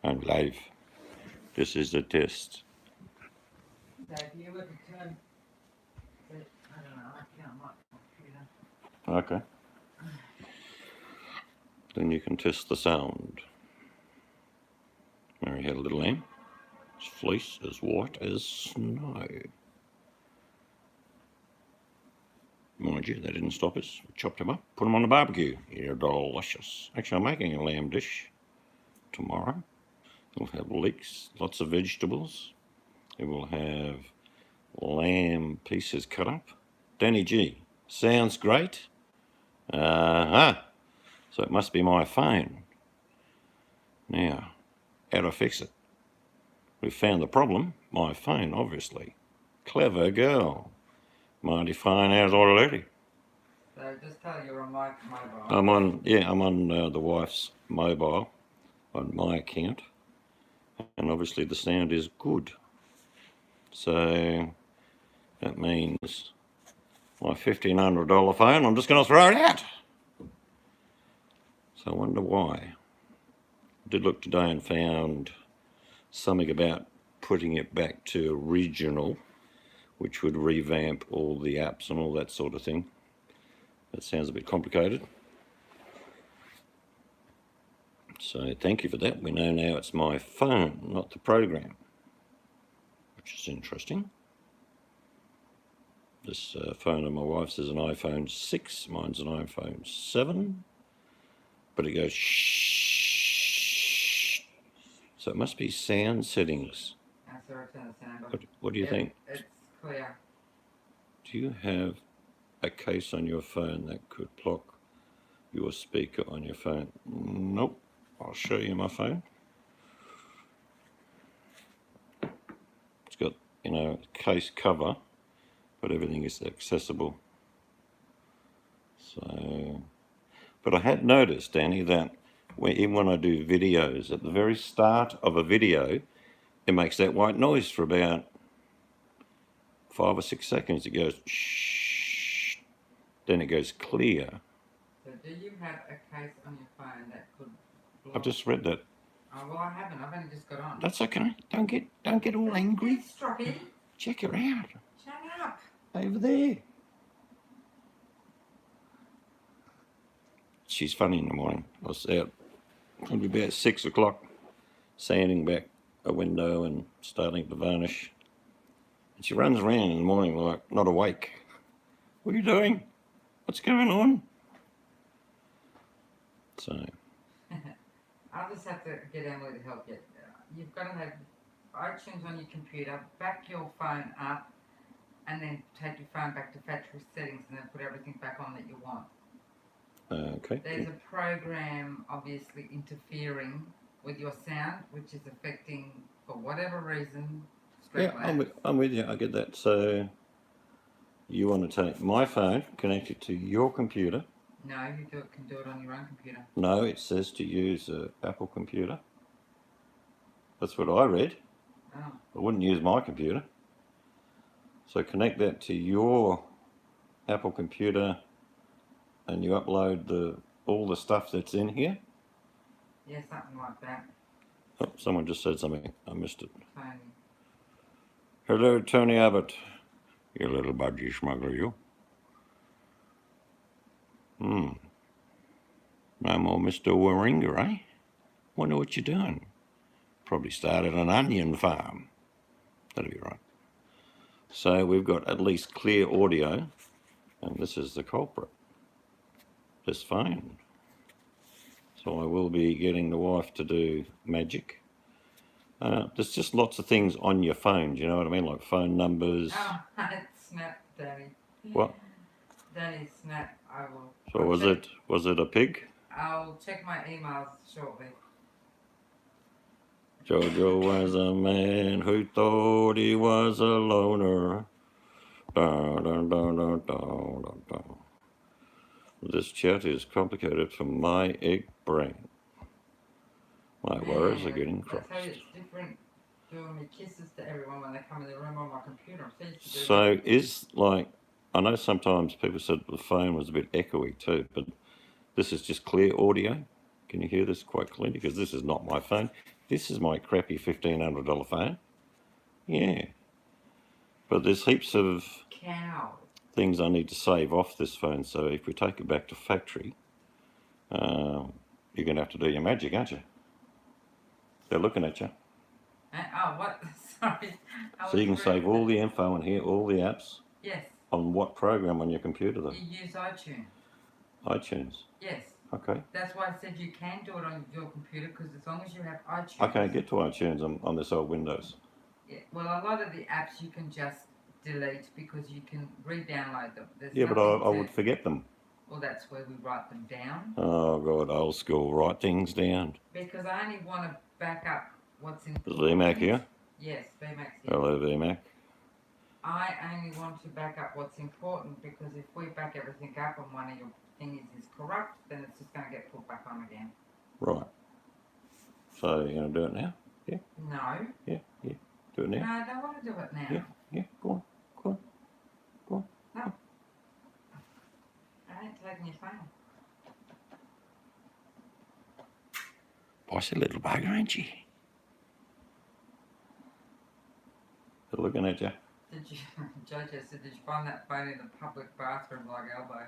I'm live. This is a test. So if you were to turn, I don't know, I can't my computer. Okay. Then you can test the sound. Mary had a little lamb. Its fleece as white as snow. Mind you, that didn't stop us. We chopped him up, put him on the barbecue. They're delicious. Actually, I'm making a lamb dish tomorrow. It'll have leeks, lots of vegetables. It will have lamb pieces cut up. Danny G, sounds great. Uh-huh. So it must be my phone. Now, how do I fix it? We've found the problem. My phone, obviously. Clever girl. Mighty fine out already. So just tell you're on my mobile. I'm on the wife's mobile on my account. And obviously the sound is good. So that means my $1,500 phone, I'm just going to throw it out. So I wonder why. I did look today and found something about putting it back to original, which would revamp all the apps and all that sort of thing. That sounds a bit complicated. So thank you for that. We know now it's my phone, not the program, which is interesting. This phone of my wife's is an iPhone 6, mine's an iPhone 7, but it goes shh. So it must be sound settings. That's the return sound. What do you think? It's clear. Do you have a case on your phone that could block your speaker on your phone? Nope. I'll show you my phone. It's got, a case cover, but everything is accessible. So, but I had noticed, Danny, that even when I do videos, at the very start of a video, it makes that white noise for about 5 or 6 seconds. It goes shh, then it goes clear. So do you have a case on your phone that could block? I've just read that. Oh, well, I haven't. I've only just got on. That's okay. Don't get all angry. It's Stroppy. Check her out. Shut up. Over there. She's funny in the morning. I was out probably about 6 o'clock, sanding back a window and starting to varnish. And she runs around in the morning like not awake. What are you doing? What's going on? So I'll just have to get Emily to help you. You've got to have iTunes on your computer, back your phone up, and then take your phone back to factory settings and then put everything back on that you want. okay. There's a program obviously interfering with your sound, which is affecting, for whatever reason, I'm with you. I get that. So you want to take my phone, connect it to your computer. No, you can do it on your own computer. No, it says to use an Apple computer. That's what I read. Oh. I wouldn't use my computer. So connect that to your Apple computer and you upload all the stuff that's in here. Yeah, something like that. Oh, someone just said something. I missed it. Tony. Hello, Tony Abbott. You little budgie smuggler, you. No more Mr. Warringa, eh? Wonder what you're doing. Probably started an onion farm. That'll be right. So we've got at least clear audio, and this is the culprit. This phone. So I will be getting the wife to do magic. There's just lots of things on your phone, do you know what I mean? Like phone numbers. Oh, it's Snap, Danny. What? Danny, Snap, I will. So was it a pig? I'll check my emails shortly. Jojo was a man who thought he was a loner. Da, da, da, da, da, da, da. This chat is complicated for my egg brain. My words are getting crossed. I tell you, it's different doing me kisses to everyone when they come in the room on my computer. So I know sometimes people said the phone was a bit echoey too, but this is just clear audio. Can you hear this quite clearly? Because this is not my phone. This is my crappy $1,500 phone. Yeah. But there's heaps of Cow. things I need to save off this phone. So if we take it back to factory, you're going to have to do your magic, aren't you? They're looking at you. Oh, what? Sorry. So you can save all the info in here, all the apps. Yes. On what program on your computer, though? You use iTunes. iTunes. Yes. Okay. That's why I said you can do it on your computer, because as long as you have iTunes. I can't get to iTunes on this old Windows. Yeah. Well, a lot of the apps you can just delete because you can re-download them. Yeah, but I would forget them. Well, that's where we write them down. Oh, God, old school. Write things down. Because I only want to back up what's in. Is VMAC here? Yes, VMAX here. Hello, VMAC. I only want to back up what's important, because if we back everything up and one of your things is corrupt, then it's just going to get put back on again. Right. So you're going to do it now? Yeah? No. Yeah, yeah. Do it now? No, I don't want to do it now. Yeah, yeah. Go on. Go on. Go on. No. I ain't taking your phone. Bossy little bugger, ain't she? They're looking at you. Did you, Jojo said, did you find that phone in the public bathroom like Elbow?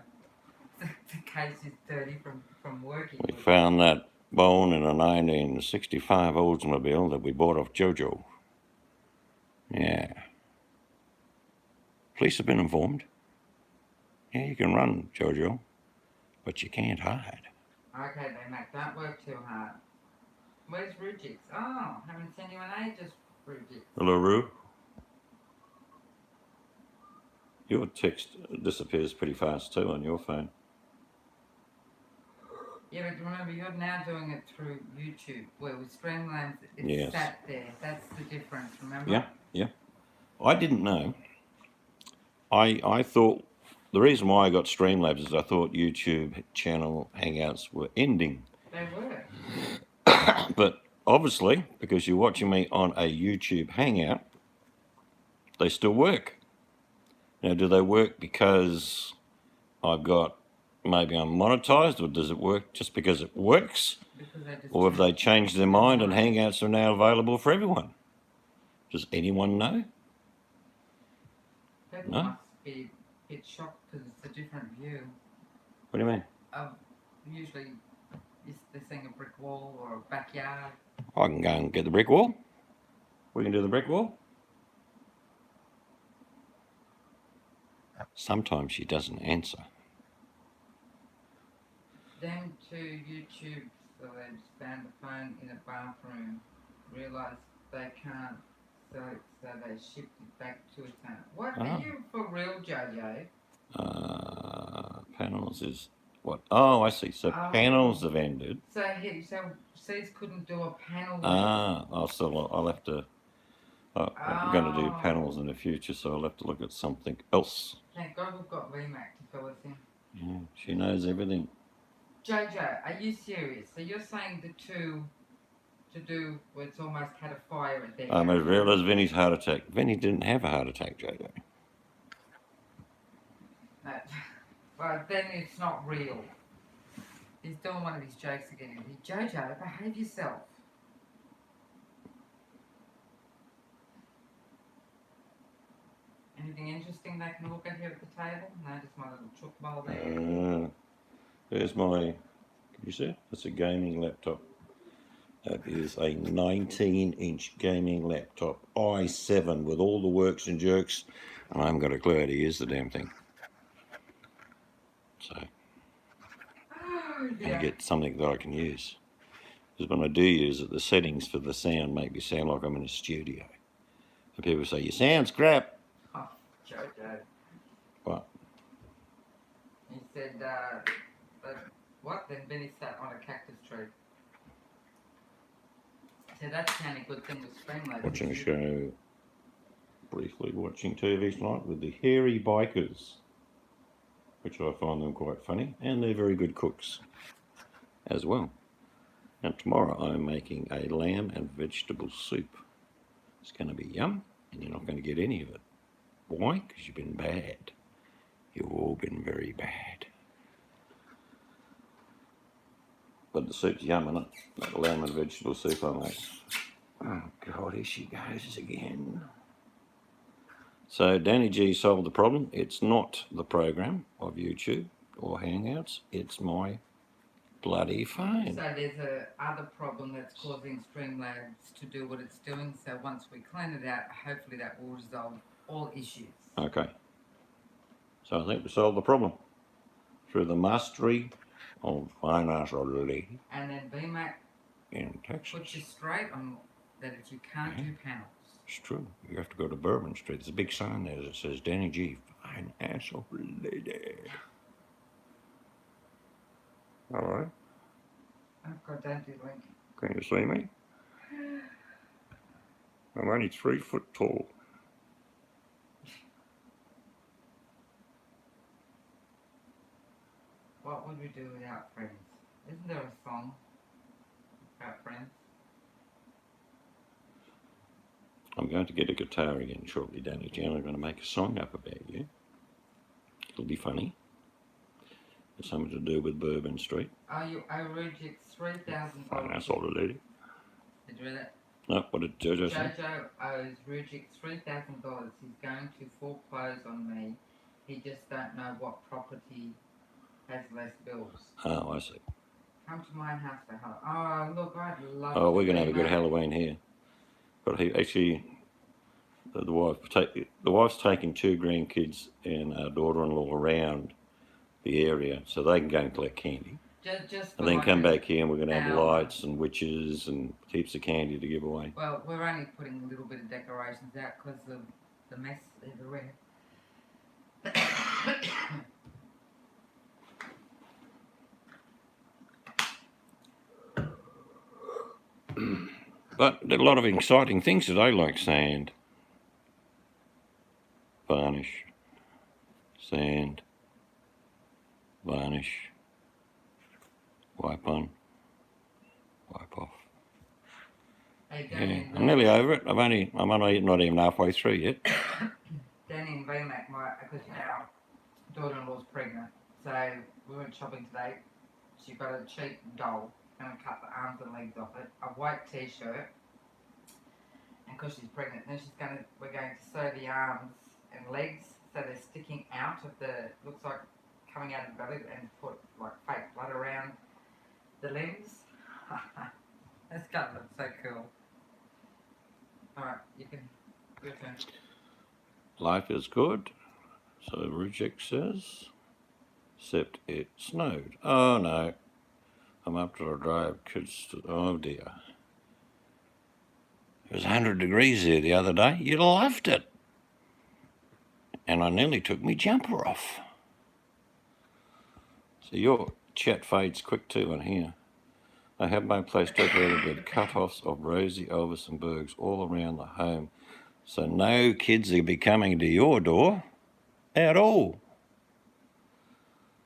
The case is dirty from working. We found that bone in a 1965 Oldsmobile that we bought off Jojo. Yeah. Police have been informed. Yeah, you can run, Jojo, but you can't hide. Okay, then, Mac, don't work too hard. Where's Rujix? Oh, haven't seen you in ages, Rujix. Hello, Roo. Your text disappears pretty fast too on your phone. Yeah, but remember, you're now doing it through YouTube, where with Streamlabs, it's Yes. sat there. That's the difference, remember? Yeah, yeah. I didn't know. I thought the reason why I got Streamlabs is I thought YouTube channel Hangouts were ending. They were. But obviously, because you're watching me on a YouTube Hangout, they still work. Now, do they work because maybe I'm monetized, or does it work just because it works? Because they just Or have they changed their mind and Hangouts are now available for everyone? Does anyone know? People No? must be a bit shocked because it's a different view. What do you mean? Usually, they're seeing a brick wall or a backyard. I can go and get the brick wall. We can do the brick wall. Sometimes she doesn't answer. Them to YouTube, so they just found the phone in a bathroom, realised they can't, so they shipped it back to its owner. What, Oh. are you for real, Jojo? Panels is what? Oh, I see. So Oh. panels have ended. So C's couldn't do a panel. I'll have to. I'm going to do Oh. panels in the future, so I'll have to look at something else. Thank God we've got VMAC to fill us in. Yeah, she knows everything. Jojo, are you serious? So you're saying the two to do where it's almost had a fire at there? I'm as real as Vinny's heart attack. Vinny didn't have a heart attack, Jojo. No. Well, then it's not real. He's doing one of his jokes again. Jojo, behave yourself. Anything interesting they can look at here at the table? No, just my little chook bowl there. There's my. Can you see it? That's a gaming laptop. That is a 19-inch gaming laptop, i7 with all the works and jerks, and I haven't got a clue how to use the damn thing. So, Oh, and yeah. get something that I can use. Because when I do use it, the settings for the sound make me sound like I'm in a studio. And people say, your sound's crap. Oh, Jojo. What? He said, what? Then Benny sat on a cactus tree. So that's the only good thing with Streamlabs. Watching a show, briefly watching TV tonight with the Hairy Bikers, which I find them quite funny, and they're very good cooks as well. And tomorrow I'm making a lamb and vegetable soup. It's going to be yum, and you're not going to get any of it. Why? Because you've been bad. You've all been very bad. But the soup's yum, isn't it? That lamb and vegetable soup I make. Oh, God, here she goes again. So Danny G solved the problem. It's not the program of YouTube or Hangouts. It's my bloody phone. So there's a other problem that's causing Streamlabs to do what it's doing. So once we clean it out, hopefully that will resolve all issues. Okay. So I think we solved the problem through the mastery of financially And then BMAC in Texas. puts you straight on that if you can't do panels. It's true. You have to go to Bourbon Street. There's a big sign there that says Danny G. Financially. All right. Oh God, don't do link. Can you see me? I'm only 3 foot tall. What would we do without friends? Isn't there a song about friends? I'm going to get a guitar again shortly, Danny G. I'm going to make a song up about you. It'll be funny. It's something to do with Bourbon Street. Oh, you owe Rujik $3,000. Financially. Did you read that? No, what did Jojo say? Jojo owes Rujik $3,000. He's going to foreclose on me. He just don't know what property has less bills. Oh, I see. Come to my house for Halloween. Oh, look, I'd love Oh, to we're going to be have a good mate. Halloween here. But he actually, the wife's taking 2 grandkids and our daughter-in-law around the area so they can go and collect candy. Just And then like come a back here and we're going to have hour. lights and witches and heaps of candy to give away. Well, we're only putting a little bit of decorations out because of the mess everywhere. But did a lot of exciting things today, like sand, varnish, sand, varnish, wipe on, wipe off. Hey, Yeah, Danny, I'm nearly over it. I'm not even halfway through yet. Danny and VMAC, because our daughter-in-law's pregnant, so we went shopping today. She got a cheap doll, gonna cut the arms and legs off it, a white t-shirt, and because she's pregnant, then we're going to sew the arms and legs so they're sticking out of looks like coming out of the belly, and put like fake blood around the limbs. That's gonna look so cool. Alright, you can, your turn. Life is good, so Rujik says, except it snowed. Oh no, I'm up to the drive, kids. Oh dear. It was 100 degrees there the other day. You loved it. And I nearly took me jumper off. So your chat fades quick too in here. I have my place decorated with cut-offs of Rosie Elvis all around the home. So no kids will be coming to your door at all.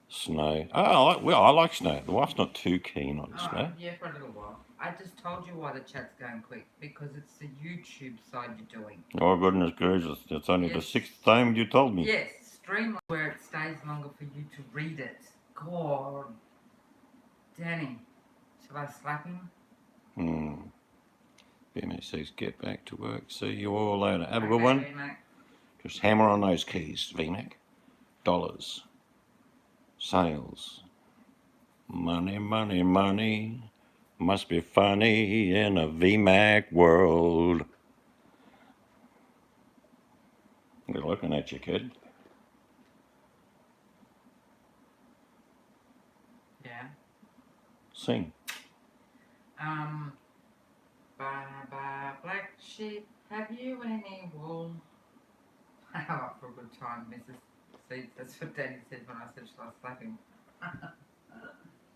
Snow. Oh, I like snow. The wife's not too keen on snow. Yeah, for a little while. I just told you why the chat's going quick, because it's the YouTube side you're doing. Oh, goodness gracious. It's only the Yes. 6th time you told me. Yes, stream where it stays longer for you to read it. God. Danny, shall I slap him? BMA says, get back to work. See you all later. Have a good Okay, one. VMAC. Just hammer on those keys, VMAC. Dollars. Sales. Money, money, money. Must be funny in a VMAC world. Good looking at you, kid. Yeah. Sing. Bye bye, black sheep. Have you any wool? I'm up for a good time, Mrs. Seeds. That's what Danny said when I said, shall I slap him?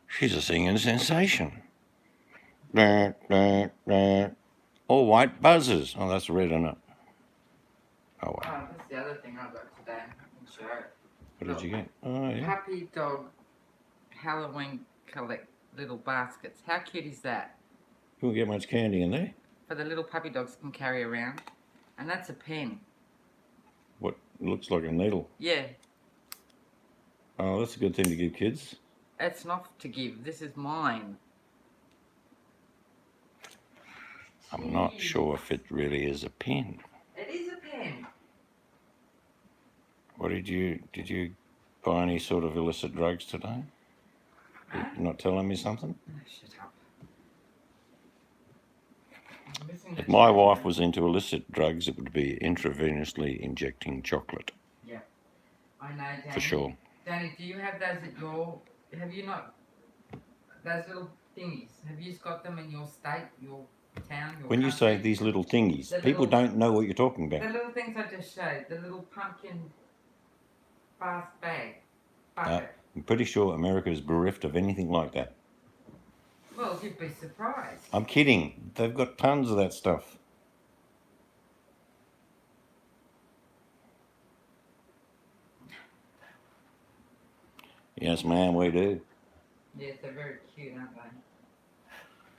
She's a singing sensation. All white buzzers. Oh, that's red, isn't it? Oh, wow. Oh, that's the other thing I got today. I can show it. What did you get? Oh, yeah. Puppy dog Halloween collect little baskets. How cute is that? You won't get much candy in there. For the little puppy dogs can carry around. And that's a pen. What looks like a needle. Yeah, Oh, that's a good thing to give kids. it's not to give. This is mine. I'm not sure if it really is a pen. It is a pen. What did you buy any sort of illicit drugs today? Huh? You're not telling me something? Oh, shut up. I'm missing If the my chat. wife was into illicit drugs, it would be intravenously injecting chocolate, Yeah, I know, Danny. for sure. Danny, do you have those at your? Have you not? Those little thingies. Have you got them in your state, your town, your When you say country? these little thingies, The people little- don't know what you're talking The about. little things I just showed. The little pumpkin fast bag bucket. I'm pretty sure America is bereft of anything like that. Well, you'd be surprised. I'm kidding. They've got tons of that stuff. Yes, ma'am, we do. Yes, they're very cute, aren't they?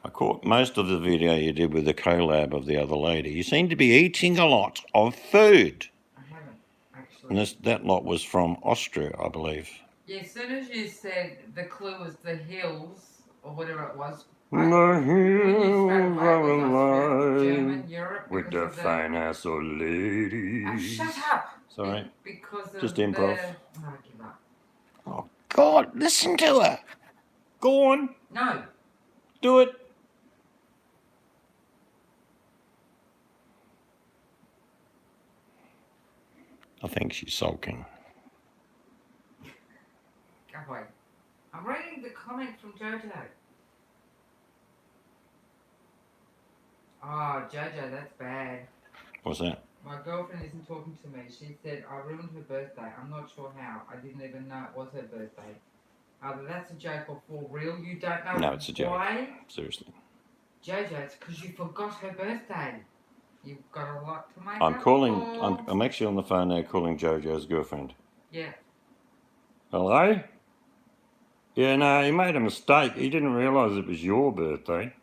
I caught most of the video you did with the collab of the other lady. You seem to be eating a lot of food. I haven't actually. And that lot was from Austria, I believe. Yeah, as soon as you said the clue was the hills or whatever it was. The when you hills straight away it are was Austria, alive German, Europe. with because the of fine ass old ladies. Oh, shut up! Sorry. Because of Just improv. Oh, I give up. Oh, God, listen to her. Go on, No. do it. I think she's sulking. Go away. I'm reading the comment from Jojo. Oh, Jojo, that's bad. What's that? My girlfriend isn't talking to me. She said I ruined her birthday. I'm not sure how. I didn't even know it was her birthday. Either that's a joke or for real. You don't know No, it's a joke. why? Seriously. Jojo, it's because you forgot her birthday. You've got a lot to make I'm up calling, for. I'm actually on the phone now calling Jojo's girlfriend. Yeah. Hello? Yeah, no, he made a mistake. He didn't realise it was your birthday.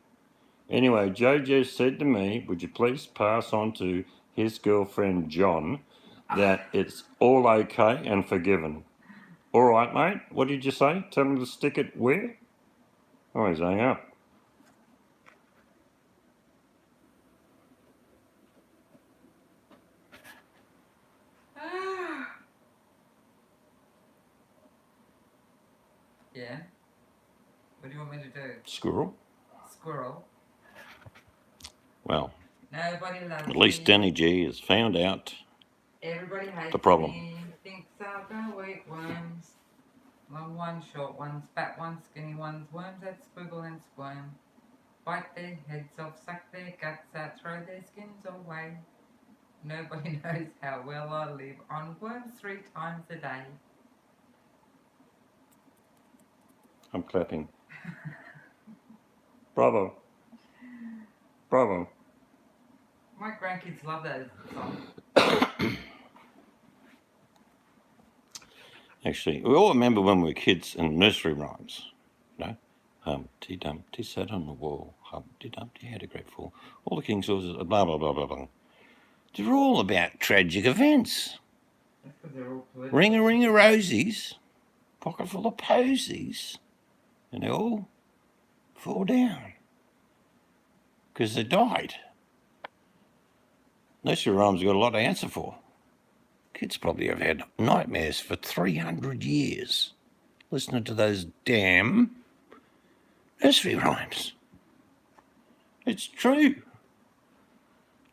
Anyway, Jojo said to me, would you please pass on to his girlfriend John that it's all okay and forgiven. All right, mate. What did you say? Tell him to stick it where? Oh, he's hung up. Yeah. What do you want me to do? Squirrel? Squirrel. Well, Nobody loves at least me. Danny G has found out. Everybody hates the problem. me. Thinks I'll go eat worms. Long ones, short ones, fat ones, skinny ones, worms that squiggle and squirm. Bite their heads off, suck their guts out, throw their skins away. Nobody knows how well I live on worms 3 times a day. I'm clapping. Bravo. Bravo. My grandkids love that song. Actually, we all remember when we were kids in nursery rhymes. You know? Humpty Dumpty sat on the wall. Humpty Dumpty had a great fall. All the king's horses, blah, blah, blah, blah, blah. They're all about tragic events. That's because they're all political. Ring-a-ring-a-rosies, pocket full of posies, and they all fall down because they died. Nursery rhymes have got a lot to answer for. Kids probably have had nightmares for 300 years listening to those damn nursery rhymes. It's true.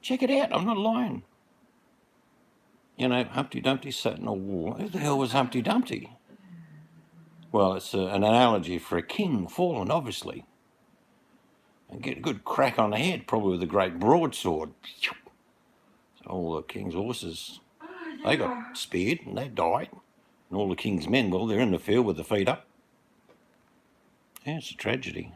Check it out, I'm not lying. You know, Humpty Dumpty sat in a wall. Who the hell was Humpty Dumpty? Well, it's an analogy for a king fallen, obviously. And get a good crack on the head, probably with a great broadsword. So all the king's horses, they got speared and they died. And all the king's men, well, they're in the field with their feet up. Yeah, it's a tragedy.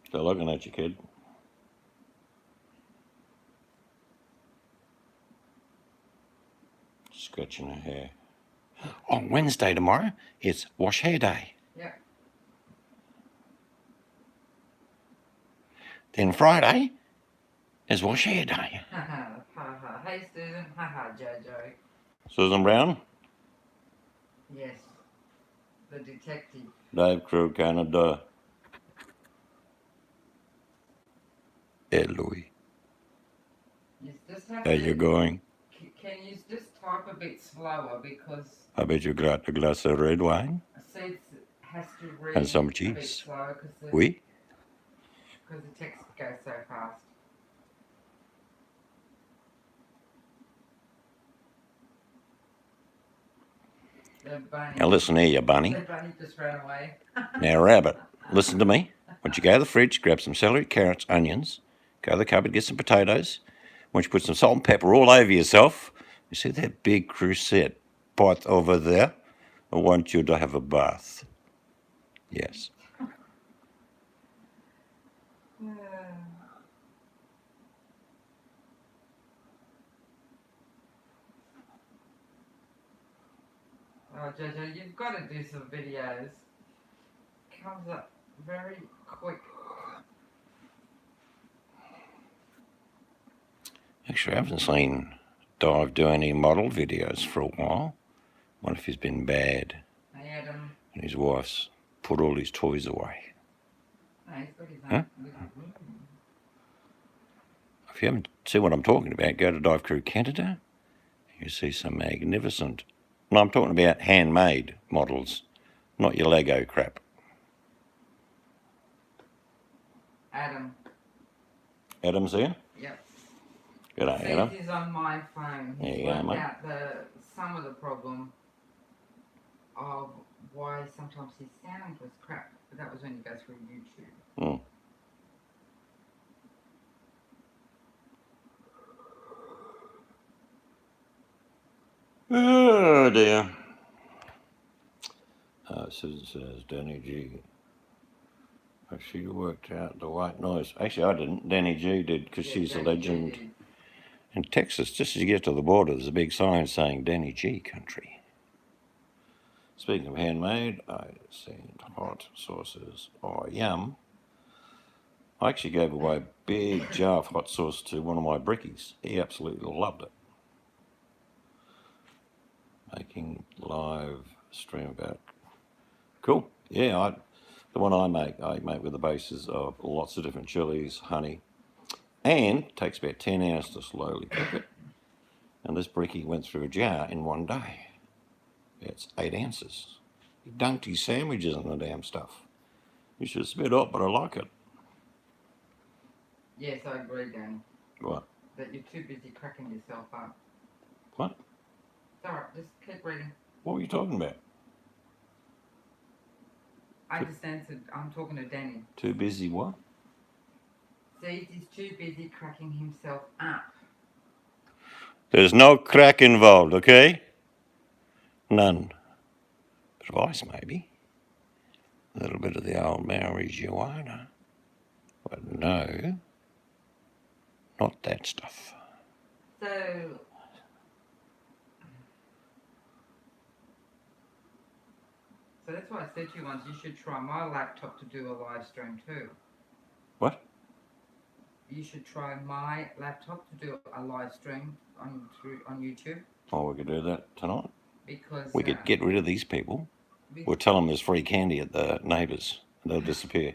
Still looking at you, kid. Scratching her hair. On Wednesday tomorrow, it's wash hair day. Yeah. Then Friday is wash hair day. Ha ha ha ha. Hey Susan. Ha ha Jojo. Susan Brown? Yes. the detective. Dave Crew, Canada. Hey, Louis. You just have How to. you going? Can you just type a bit slower because I bet you got a glass of red wine Seeds has to read and some a bit cheese. slower because Oui? the text goes so fast. The bunny. Now listen here, you bunny. The bunny just ran away. Now, Rabbit, listen to me. Once you go to the fridge, grab some celery, carrots, onions. Go to the cupboard, get some potatoes. Once you put some salt and pepper all over yourself, you see that big crusette pot over there? I want you to have a bath. Yes. Oh, Jojo, you've got to do some videos. Comes up very quick. Actually, I haven't seen Dave do any model videos for a while. What if he's been bad Hey, Adam. and his wife's put all his toys away? No, he's got his own Huh? little room. If you haven't seen what I'm talking about, go to Dive Crew Canada. You see some magnificent. No, I'm talking about handmade models, not your Lego crap. Adam. Adam's here? Yep. G'day, Adam. Seeds is on my phone. There He's you go, worked mate. out some of the problem of why sometimes his sound was crap. But that was when you go through YouTube. Oh dear. Susan says, Danny G. She worked out the white noise. Actually, I didn't. Danny G did because Yeah, she's a Danny legend. G did. In Texas, just as you get to the border, there's a big sign saying Danny G country. Speaking of handmade, I sent hot sauces. Oh, yum. I actually gave away a big jar of hot sauce to one of my brickies. He absolutely loved it. Making live stream about. Cool. Yeah, the one I make with the bases of lots of different chilies, honey, and it takes about 10 hours to slowly cook it. And this brickie went through a jar in one day. It's 8 ounces. He dunked his sandwiches in the damn stuff. You should spit up, but I like it. Yes, I agree, Danny. What? That you're too busy cracking yourself up. What? It's alright, just keep reading. What were you talking about? I just answered, I'm talking to Danny. Too busy what? Seeds is too busy cracking himself up. There's no crack involved, okay? None. Bit of ice, maybe. A little bit of the old marijuana. But no, not that stuff. So that's why I said to you once, you should try my laptop to do a live stream too. What? You should try my laptop to do a live stream on YouTube. Oh, we could do that tonight. Because we could get rid of these people. We'll tell them there's free candy at the neighbours and they'll disappear.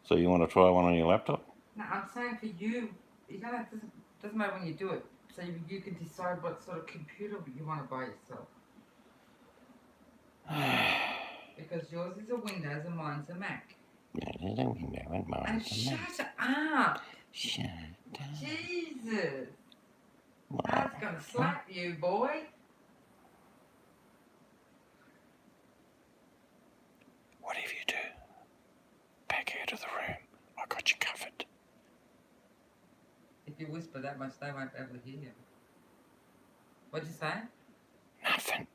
So you want to try one on your laptop? No, I'm saying for you, you don't have to, doesn't matter when you do it. So you can decide what sort of computer you want to buy yourself. Because yours is a Windows and mine's a Mac. Yeah, there's a window and mine's a Mac. Shut up! Shut up. Jesus! What? I was going to slap you, boy. Whatever you do, back out of the room. I got you covered. If you whisper that much, they won't be able to hear you. What'd you say? Nothing.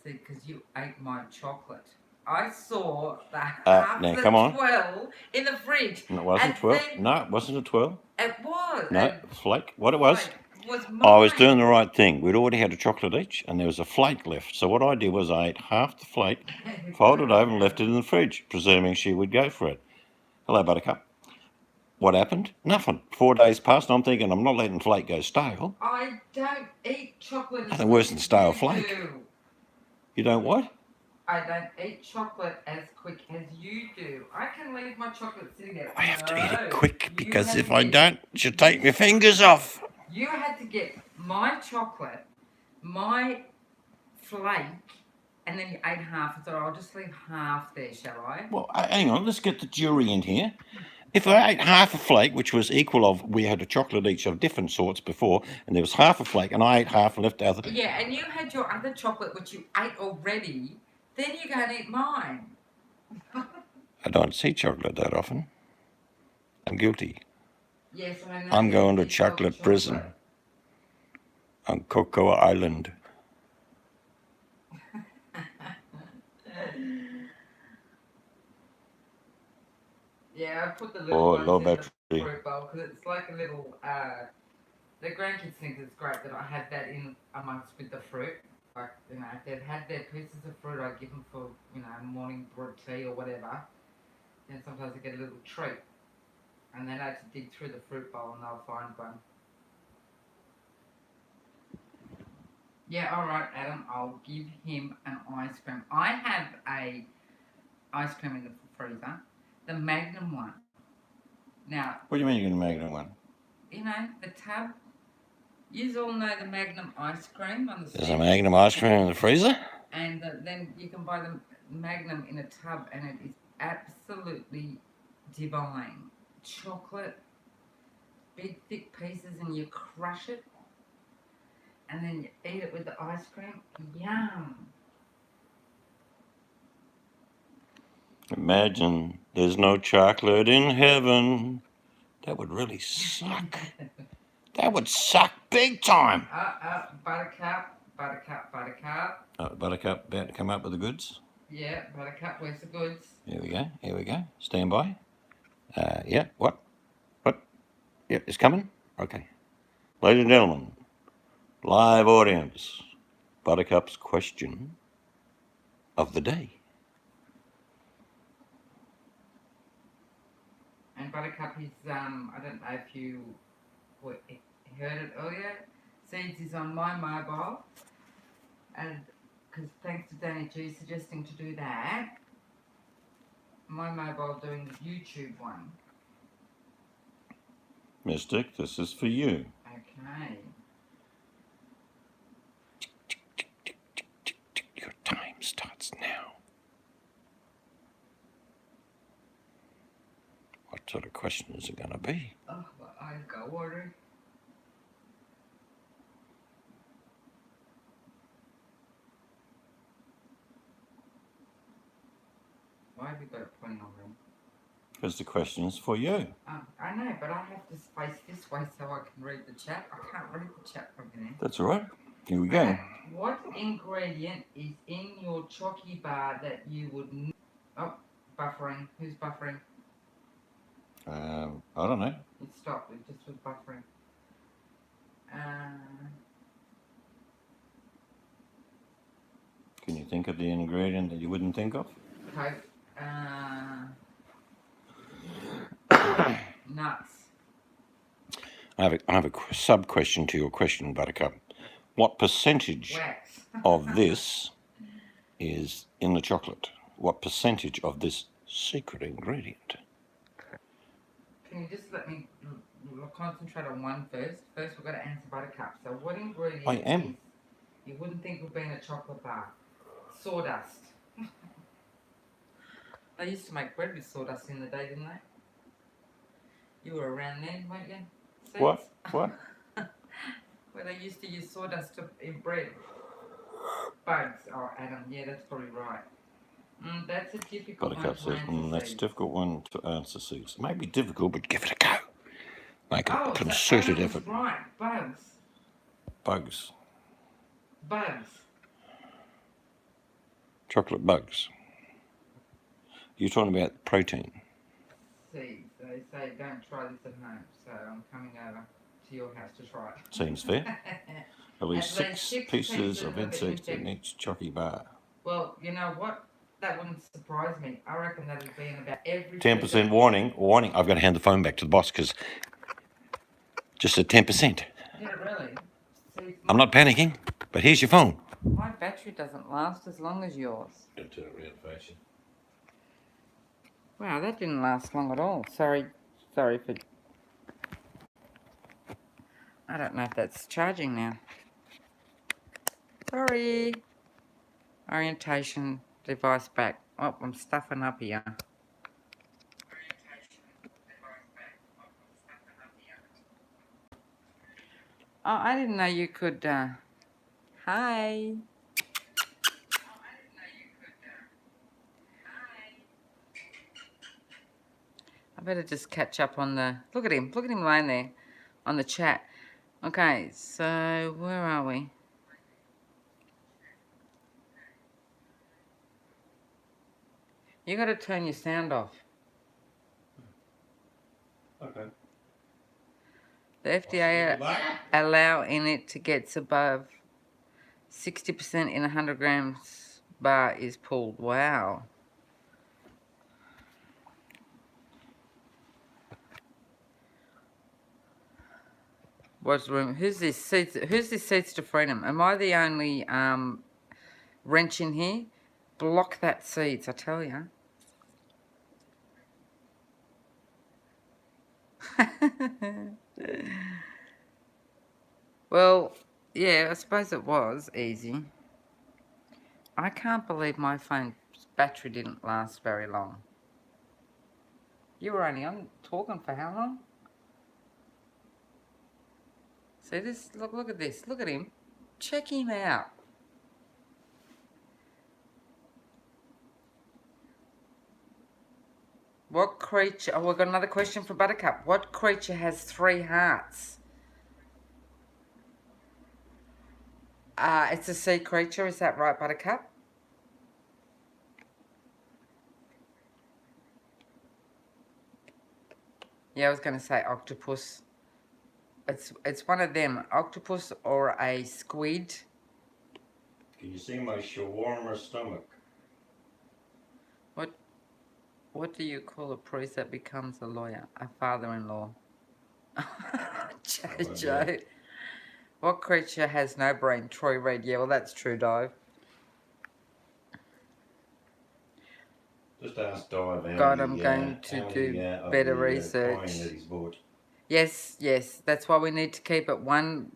See, because you ate my chocolate. I saw that now, the come on. 12 in the fridge. No, it wasn't And 12. then- No, it wasn't a 12. It was. No, flake. What it was, Was I was mine. doing the right thing. We'd already had a chocolate each, and there was a flake left. So what I did was I ate half the flake, folded it over and left it in the fridge, presuming she would go for it. Hello, Buttercup. What happened? Nothing. 4 days passed, and I'm thinking I'm not letting flake go stale. I don't eat chocolate as Nothing quick worse than as stale you flake. do. You don't what? I don't eat chocolate as quick as you do. I can leave my chocolate sitting there. I have to eat No, it quick you because had if to I get- don't, she'll take my fingers off. You had to get my chocolate, my flake, and then you ate half. I thought, I'll just leave half there, shall I? Well, hang on, let's get the jury in here. If I ate half a flake, which was equal of, we had a chocolate each of different sorts before, and there was half a flake, and I ate half and left the other. Yeah, and you had your other chocolate, which you ate already. Then you go and eat mine. I don't see chocolate that often. I'm guilty. Yes, I know. I'm going to You love chocolate prison on Cocoa Island. Yeah, I put the little ones low in battery. the fruit bowl because it's like a little. The grandkids think it's great that I have that in amongst with the fruit. Like, you know, if they've had their pieces of fruit, I give them for, you know, morning bread tea or whatever. Then sometimes they get a little treat. And then I have to dig through the fruit bowl and they'll find one. Yeah, alright, Adam, I'll give him an ice cream. I have a ice cream in the freezer, the Magnum one. Now, What do you mean you're going to make it one? you know, the tub. You all know the Magnum ice cream on the There's stick. a Magnum ice cream in the freezer? And then you can buy the Magnum in a tub, and it is absolutely divine. Chocolate, big thick pieces, and you crush it, and then you eat it with the ice cream. Yum! Imagine there's no chocolate in heaven. That would really suck. That would suck big time. Buttercup. Buttercup about to come up with the goods. Yeah, Buttercup, where's the goods? Here we go. Stand by. Yeah, what? Yeah, it's coming? Okay. Ladies and gentlemen, live audience, Buttercup's question of the day. And Buttercup is, I don't know if you heard it earlier, Seeds is on my mobile, and because thanks to Danny G suggesting to do that, my mobile doing the YouTube one. Mystic, this is for you. Okay. Your time starts now. What sort of question is it going to be? Oh, my eyes got watery. Why have you got it pointing over him? Because the question is for you. I know, but I have to face this way so I can read the chat. I can't read the chat from here. That's all right. Here we go. What ingredient is in your Chocky bar that you would... Oh, buffering. Who's buffering? I don't know. It stopped. It just was buffering. Can you think of the ingredient that you wouldn't think of? Coke. Nuts. I have a sub question to your question, Buttercup. What percentage Wax. of this is in the chocolate? What percentage of this secret ingredient? Can you just let me concentrate on one first? First, we've got to answer Buttercup. So, what ingredient I am. is you wouldn't think would be in a chocolate bar? Sawdust. They used to make bread with sawdust in the day, didn't they? You were around then, weren't you? Seeds? What? Where they used to use sawdust in bread. Bugs. Oh, Adam, yeah, that's probably right. That's a difficult Buttercup one says, to answer. that's a Seeds. difficult one to answer, Seeds. It may be difficult, but give it a go. Make a Oh, concerted so Adam was effort. right. Bugs. Bugs. Bugs. Chocolate bugs. You're talking about protein. Seeds. They say don't try this at home, so I'm coming over to your house to try it. Seems fair. At least At least six six pieces pieces of of insects in insect. each chocky bar. Well, you know what? that wouldn't surprise me. I reckon that'd be in about every 10% warning. I've got to hand the phone back to the boss because just at 10%. Yeah, really. See, I'm not panicking, but here's your phone. my battery doesn't last as long as yours. Turn it around facing. Wow, that didn't last long at all. Sorry for... I don't know if that's charging now. Sorry. Orientation device back. Oh, I'm stuffing up here. Oh, I didn't know you could, hi. I better just catch up on the... Look at him lying there on the chat. Okay, so where are we? You got to turn your sound off. Okay. The FDA allowing it to get above 60% in 100 grams bar is pulled. Wow. What's room? Who's this Seats to Freedom? Am I the only wrench in here? Block that Seeds, I tell you. Well, yeah, I suppose it was easy. I can't believe my phone's battery didn't last very long. You were only on talking for how long? See this? Look at this. Look at him. Check him out. What creature... Oh, we've got another question for Buttercup. What creature has 3 hearts? It's a sea creature. Is that right, Buttercup? Yeah, I was going to say octopus. It's one of them. Octopus or a squid. Can you see my shawarma stomach? What do you call a priest that becomes a lawyer? A father-in-law. Joe. What creature has no brain? Troy Reid. Yeah, well, that's true, Dive. Just ask Dive. God, I'm going to do better research. Yes. That's why we need to keep it one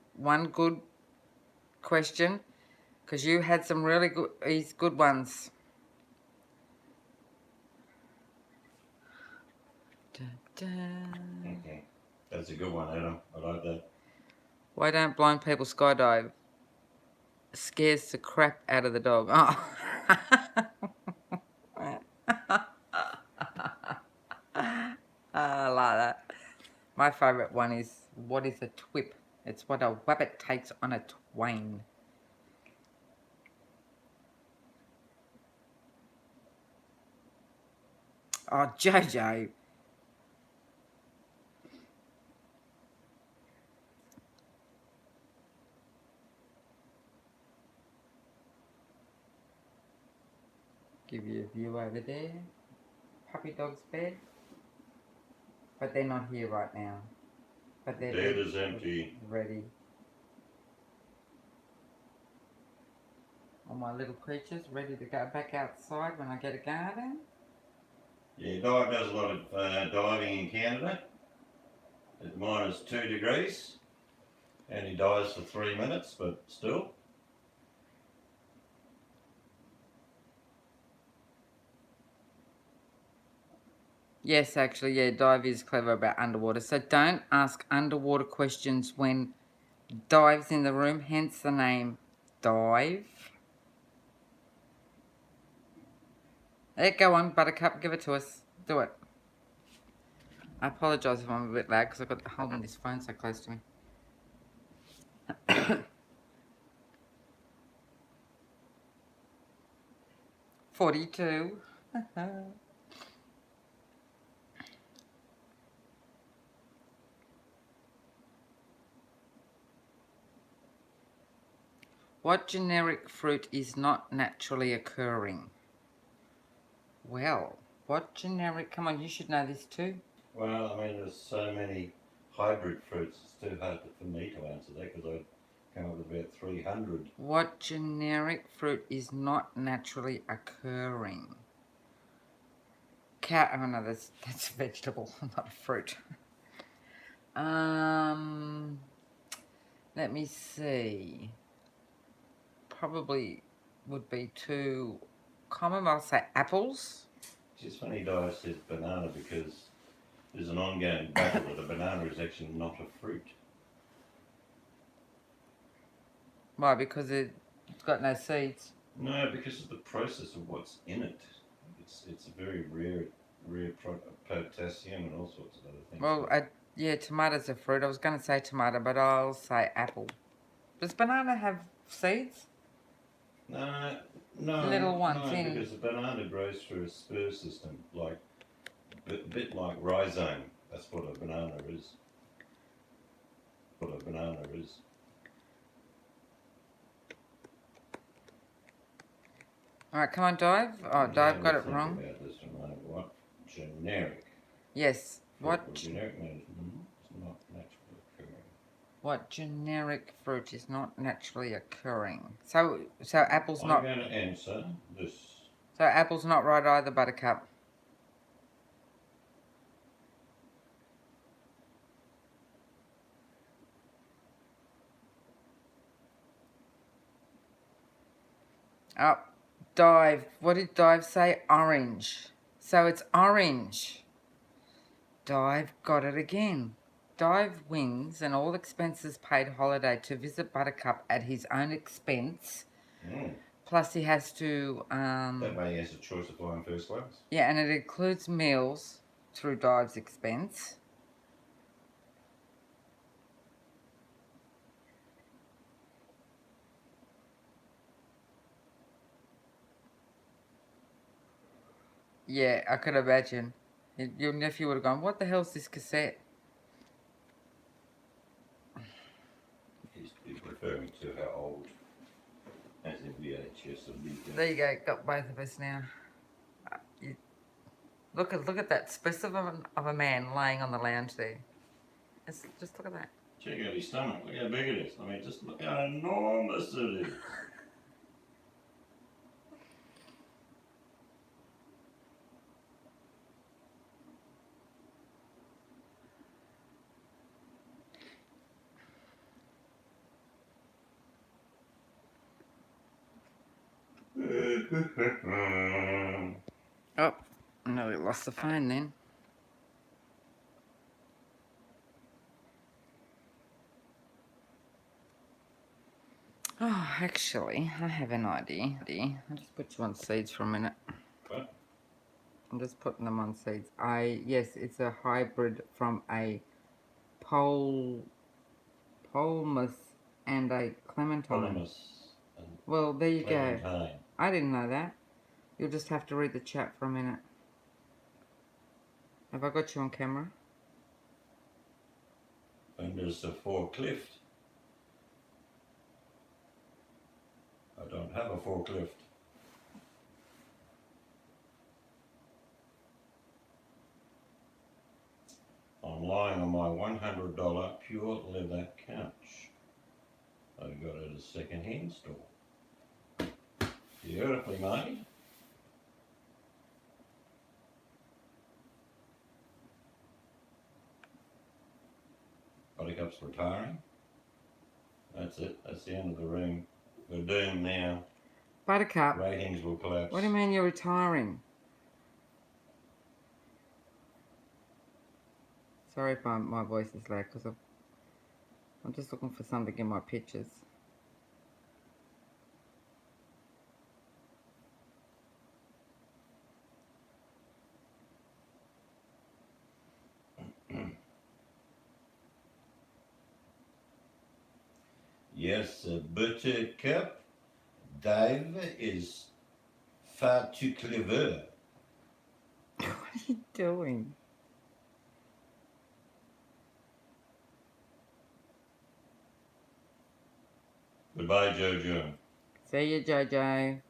good question, because you had some really good ones. Okay. That's a good one, Adam. I like that. Why don't blind people skydive? Scares the crap out of the dog. Oh. I like that. My favourite one is, what is a twip? It's what a wabbit takes on a twain. Oh, Jojo. Give you a view over there. Puppy dog's bed. But they're not here right now. But they're Bed is empty. Ready. All my little creatures ready to go back outside when I get a garden. Yeah, Dive does a lot of diving in Canada at -2 degrees, and he dives for 3 minutes, but still. Yes, actually, yeah, Dive is clever about underwater. So don't ask underwater questions when Dive's in the room, hence the name Dive. There, go on, Buttercup, give it to us. Do it. I apologise if I'm a bit loud because I've got holding this phone so close to me. $42. What generic fruit is not naturally occurring? Well, what generic? Come on, you should know this too. Well, I mean, there's so many hybrid fruits. It's too hard for me to answer that because I'd come up with about 300. What generic fruit is not naturally occurring? Oh no, that's a vegetable, not a fruit. Let me see. Probably would be too common. I'll say apples. It's funny Di says banana because there's an ongoing battle that a banana is actually not a fruit. Why? Because it's got no seeds. No, because of the process of what's in it. It's a very rare potassium and all sorts of other things. Well, yeah, tomato's a fruit. I was going to say tomato, but I'll say apple. Does banana have seeds? No, Little ones no, in. because the banana grows through a spur system, like a bit like rhizome. That's what a banana is. What a banana is. All right, come on, Dive. Oh, Dive got it wrong. About this one, right? What generic? Yes. What generic means it's not naturally occurring. What generic fruit is not naturally occurring? So apple's not. I'm going to answer this. So apple's not right either, Buttercup. Oh, Dive. What did Dive say? Orange. So it's orange. Dive got it again. Dive wins an all expenses paid holiday to visit Buttercup at his own expense. Plus he has to... that way he has a choice of flying first class. Yeah, and it includes meals through Dive's expense. Yeah, I could imagine. Your nephew would have gone, what the hell's this cassette? He's referring to how old as in VHS or DVD. There you go, got both of us now. Look at that specimen of a man laying on the lounge there. Just look at that. Check out his stomach. Look how big it is. I mean, just look how enormous it is. Oh, no, we lost the phone then. Oh, actually, I have an idea. I'll just put you on seeds for a minute. What? I'm just putting them on seeds. Yes, it's a hybrid from a Polmus and a Clementine. Well, there you go. I didn't know that. You'll just have to read the chat for a minute. Have I got you on camera? And there's a forklift. I don't have a forklift. I'm lying on my $100 pure leather couch. I got it at a second-hand store. Beautifully made. Buttercup's retiring. That's it. That's the end of the room. We're doomed now. Buttercup. Ratings will collapse. What do you mean you're retiring? Sorry if my voice is loud because I'm just looking for something in my pictures. Yes, Buttercup. Dave is far too clever. What are you doing? Goodbye, Jojo. See you, Jojo.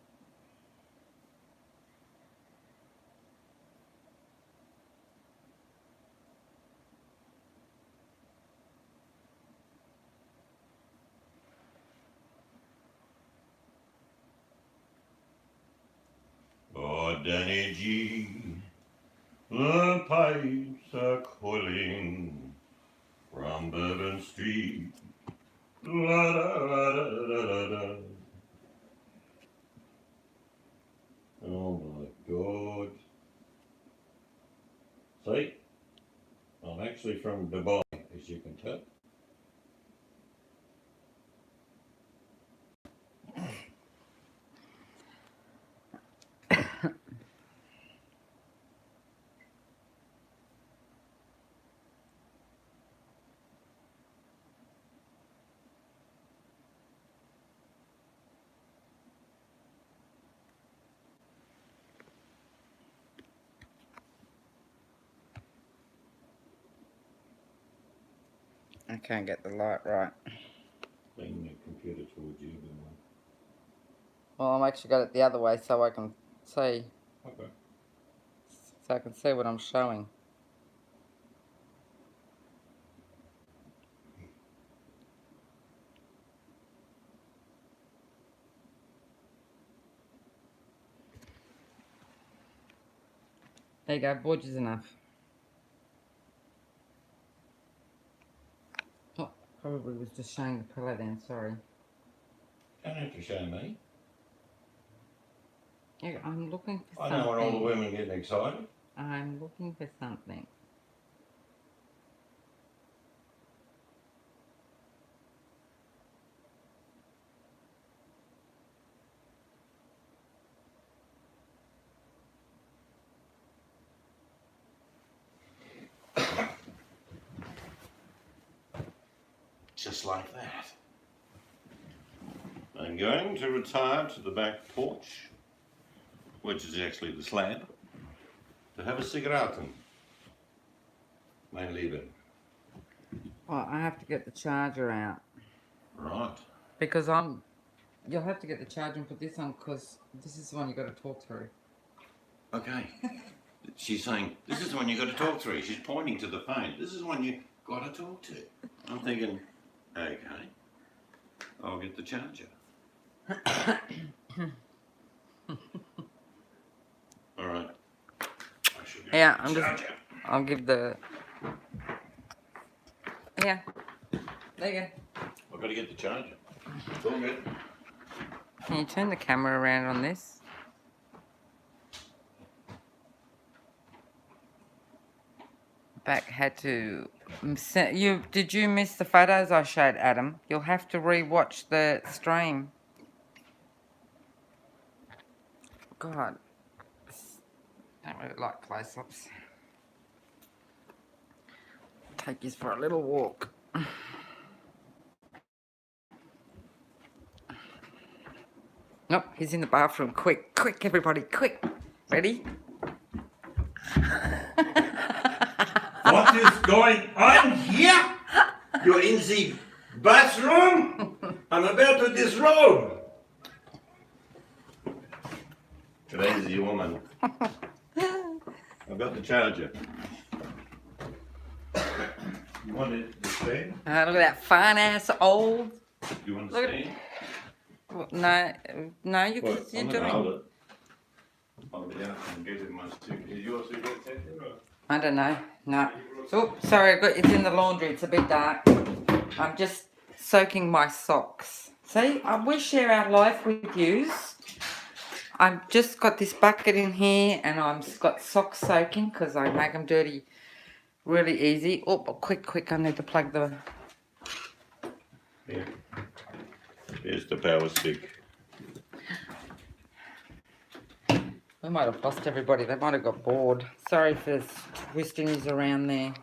Danny G. The pipes are calling from Bourbon Street. La da da da da da. Oh my God. See? I'm actually from Dubai, as you can tell. I can't get the light right. Lean the computer towards you. Well, I'm actually got it the other way so I can see. Okay. So I can see what I'm showing. There you go, gorgeous enough. Oh, probably was just showing the pillow then, sorry. Don't have to show me. Yeah, I'm looking for I something. know when all the women getting excited. I'm looking for something. Just like that. I'm going to retire to the back porch, which is actually the slab, to have a cigarette and then leave it. Well, I have to get the charger out. Right. Because you'll have to get the charger and put this on because this is the one you got to talk through. Okay. She's saying, this is the one you got to talk through. She's pointing to the phone. This is the one you got to talk to. I'm thinking, okay, I'll get the charger. All right. I should get Yeah, the I'm just. charger. I'll give the. Yeah. There you go. I've got to get the charger. It's all good. Can you turn the camera around on this? Back had to. Did you miss the photos I showed, Adam? You'll have to re-watch the stream. God, don't really like close-ups. Take you for a little walk. Nope, he's in the bathroom. Quick, quick, everybody, quick. Ready? What is going on here? You're in the bathroom? I'm about to disrobe. Crazy woman. I've got the charger. You want it to stand? Look at that fine ass old. You want to Look at- stand? No, you Well, can. I'm You're gonna hold doing. it. I'll be out and get it in my suit. Is your suitcase empty or? I don't know. No. Oh, sorry, it's in the laundry. It's a bit dark. I'm just soaking my socks. See, we share our life with yous. I've just got this bucket in here and I've got socks soaking because I make them dirty really easy. Oh, but quick, I need to plug the... Yeah. Here's the power stick. We might have lost everybody. They might have got bored. Sorry for twisting yous around there.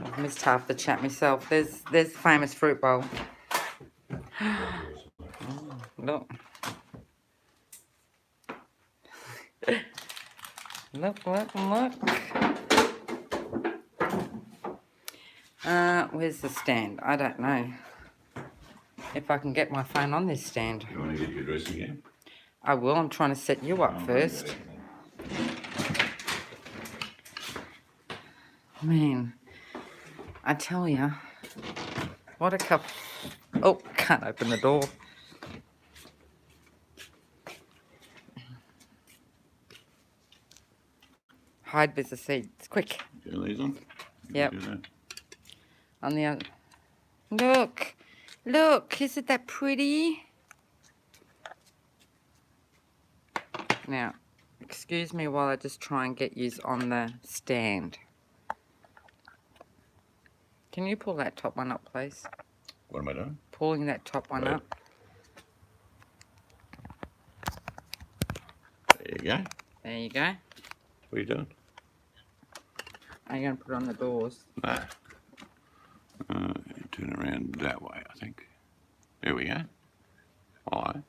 I've missed half the chat myself. There's the famous fruit bowl. Look. Look. Where's the stand? I don't know if I can get my phone on this stand. You want to get your dress again? I will. I'm trying to set you up first. Man, I tell you, what a couple. Oh, can't open the door. Hide with the seeds. Quick. Turn these on. Yep. Do that. On the other. Look. Look. Isn't that pretty? Now, excuse me while I just try and get yous on the stand. Can you pull that top one up, please? What am I doing? Pulling that top one Right. up. There you go. There you go. What are you doing? I'm going to put it on the doors. No. Turn it around that way, I think. There we go. Alright.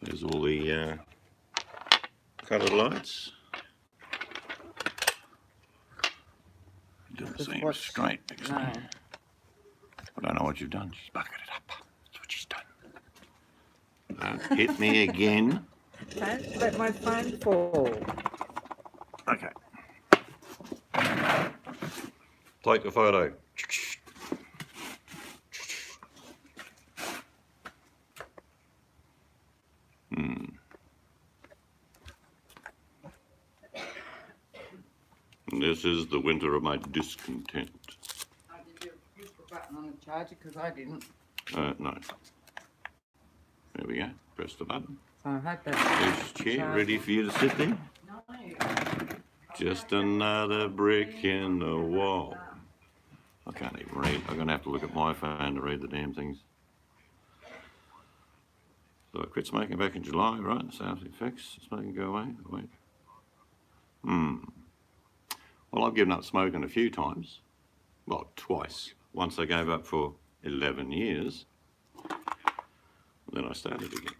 There's all the coloured lights. Doesn't Just seem watch- straight next No. time. I don't know what you've done. She's bucketed it up. That's what she's done. Don't hit me again. Don't let my phone fall. Okay. Take a photo. And this is the winter of my discontent. Oh, did you push the button on the charger? Because I didn't. No. There we go. Press the button. So I hope that. This chair ready for you to sit there. No. Just another brick in the wall. I can't even read. I'm going to have to look at my phone to read the damn things. So I quit smoking back in July, right? So after effects, smoking go away. Wait. Well, I've given up smoking a few times. Well, twice. Once I gave up for 11 years. Then I started again.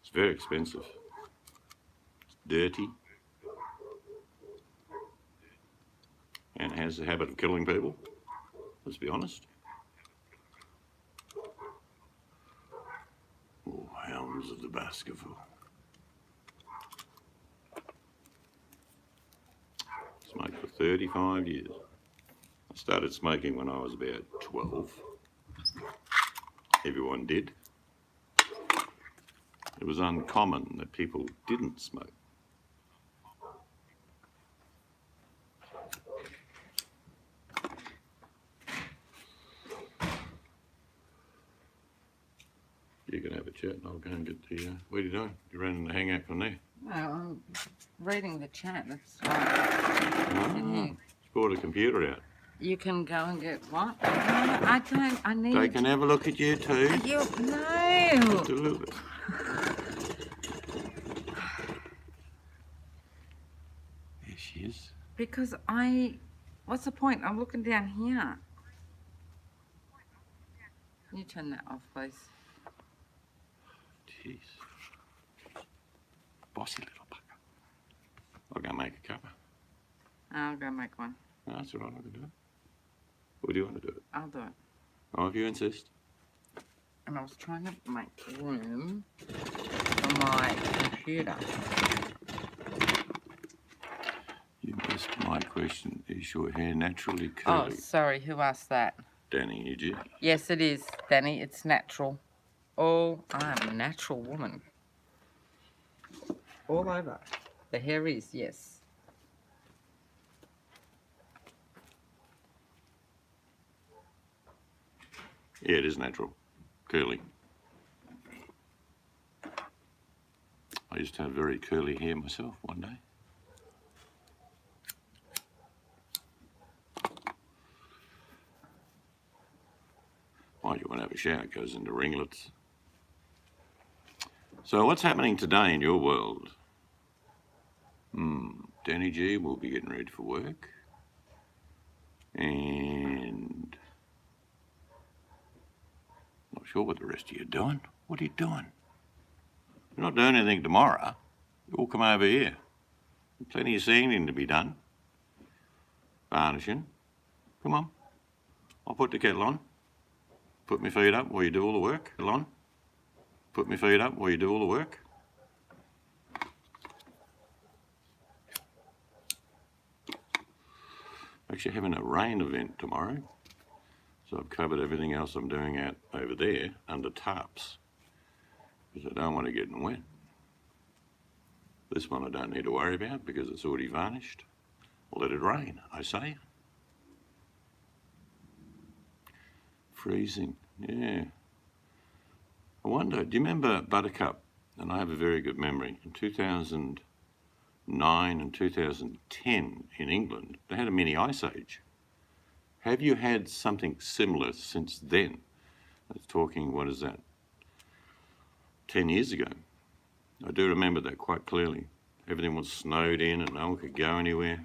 It's very expensive. It's dirty. And has the habit of killing people. Let's be honest. Oh, hounds of the Baskerville. Smoked for 35 years. I started smoking when I was about 12. Everyone did. It was uncommon that people didn't smoke. You can have a chat and I'll go and get the... what are you doing? You're running the hangout from there. No, I'm reading the chat. That's right. Oh, brought a computer out. You can go and get what? No, I don't. I need. They can have a look at you too. You Just no. a little bit. There she is. Because I. What's the point? I'm looking down here. Can you turn that off, please? Jeez. Bossy little bugger. I'll go make a cuppa. I'll go make one. No, that's all right, I can do it. Or do you want to do it? I'll do it. Oh, if you insist. And I was trying to make room for my computer. You missed my question. Is your hair naturally Oh, curly? sorry. Who asked that? Danny, you did. Yes, it is, Danny. It's natural. Oh, I'm a natural woman. All over. The hair is, yes. Yeah, it is natural. Curly. I used to have very curly hair myself one day. Oh, you want to have a shower, it goes into ringlets. So what's happening today in your world? Danny G will be getting ready for work. And not sure what the rest of you are doing. What are you doing? You're not doing anything tomorrow. You all come over here. Plenty of sanding to be done. Varnishing. Come on. I'll put the kettle on. Put my feet up while you do all the work. Kettle on. Put my feet up while you do all the work. Actually having a rain event tomorrow. So I've covered everything else I'm doing out over there under tarps. Because I don't want to get wet. This one I don't need to worry about because it's already varnished. Let it rain, I say. Freezing, yeah. I wonder, do you remember Buttercup? And I have a very good memory. In 2009 and 2010 in England, they had a mini ice age. Have you had something similar since then? It's talking, what is that, 10 years ago. I do remember that quite clearly. Everything was snowed in and no one could go anywhere.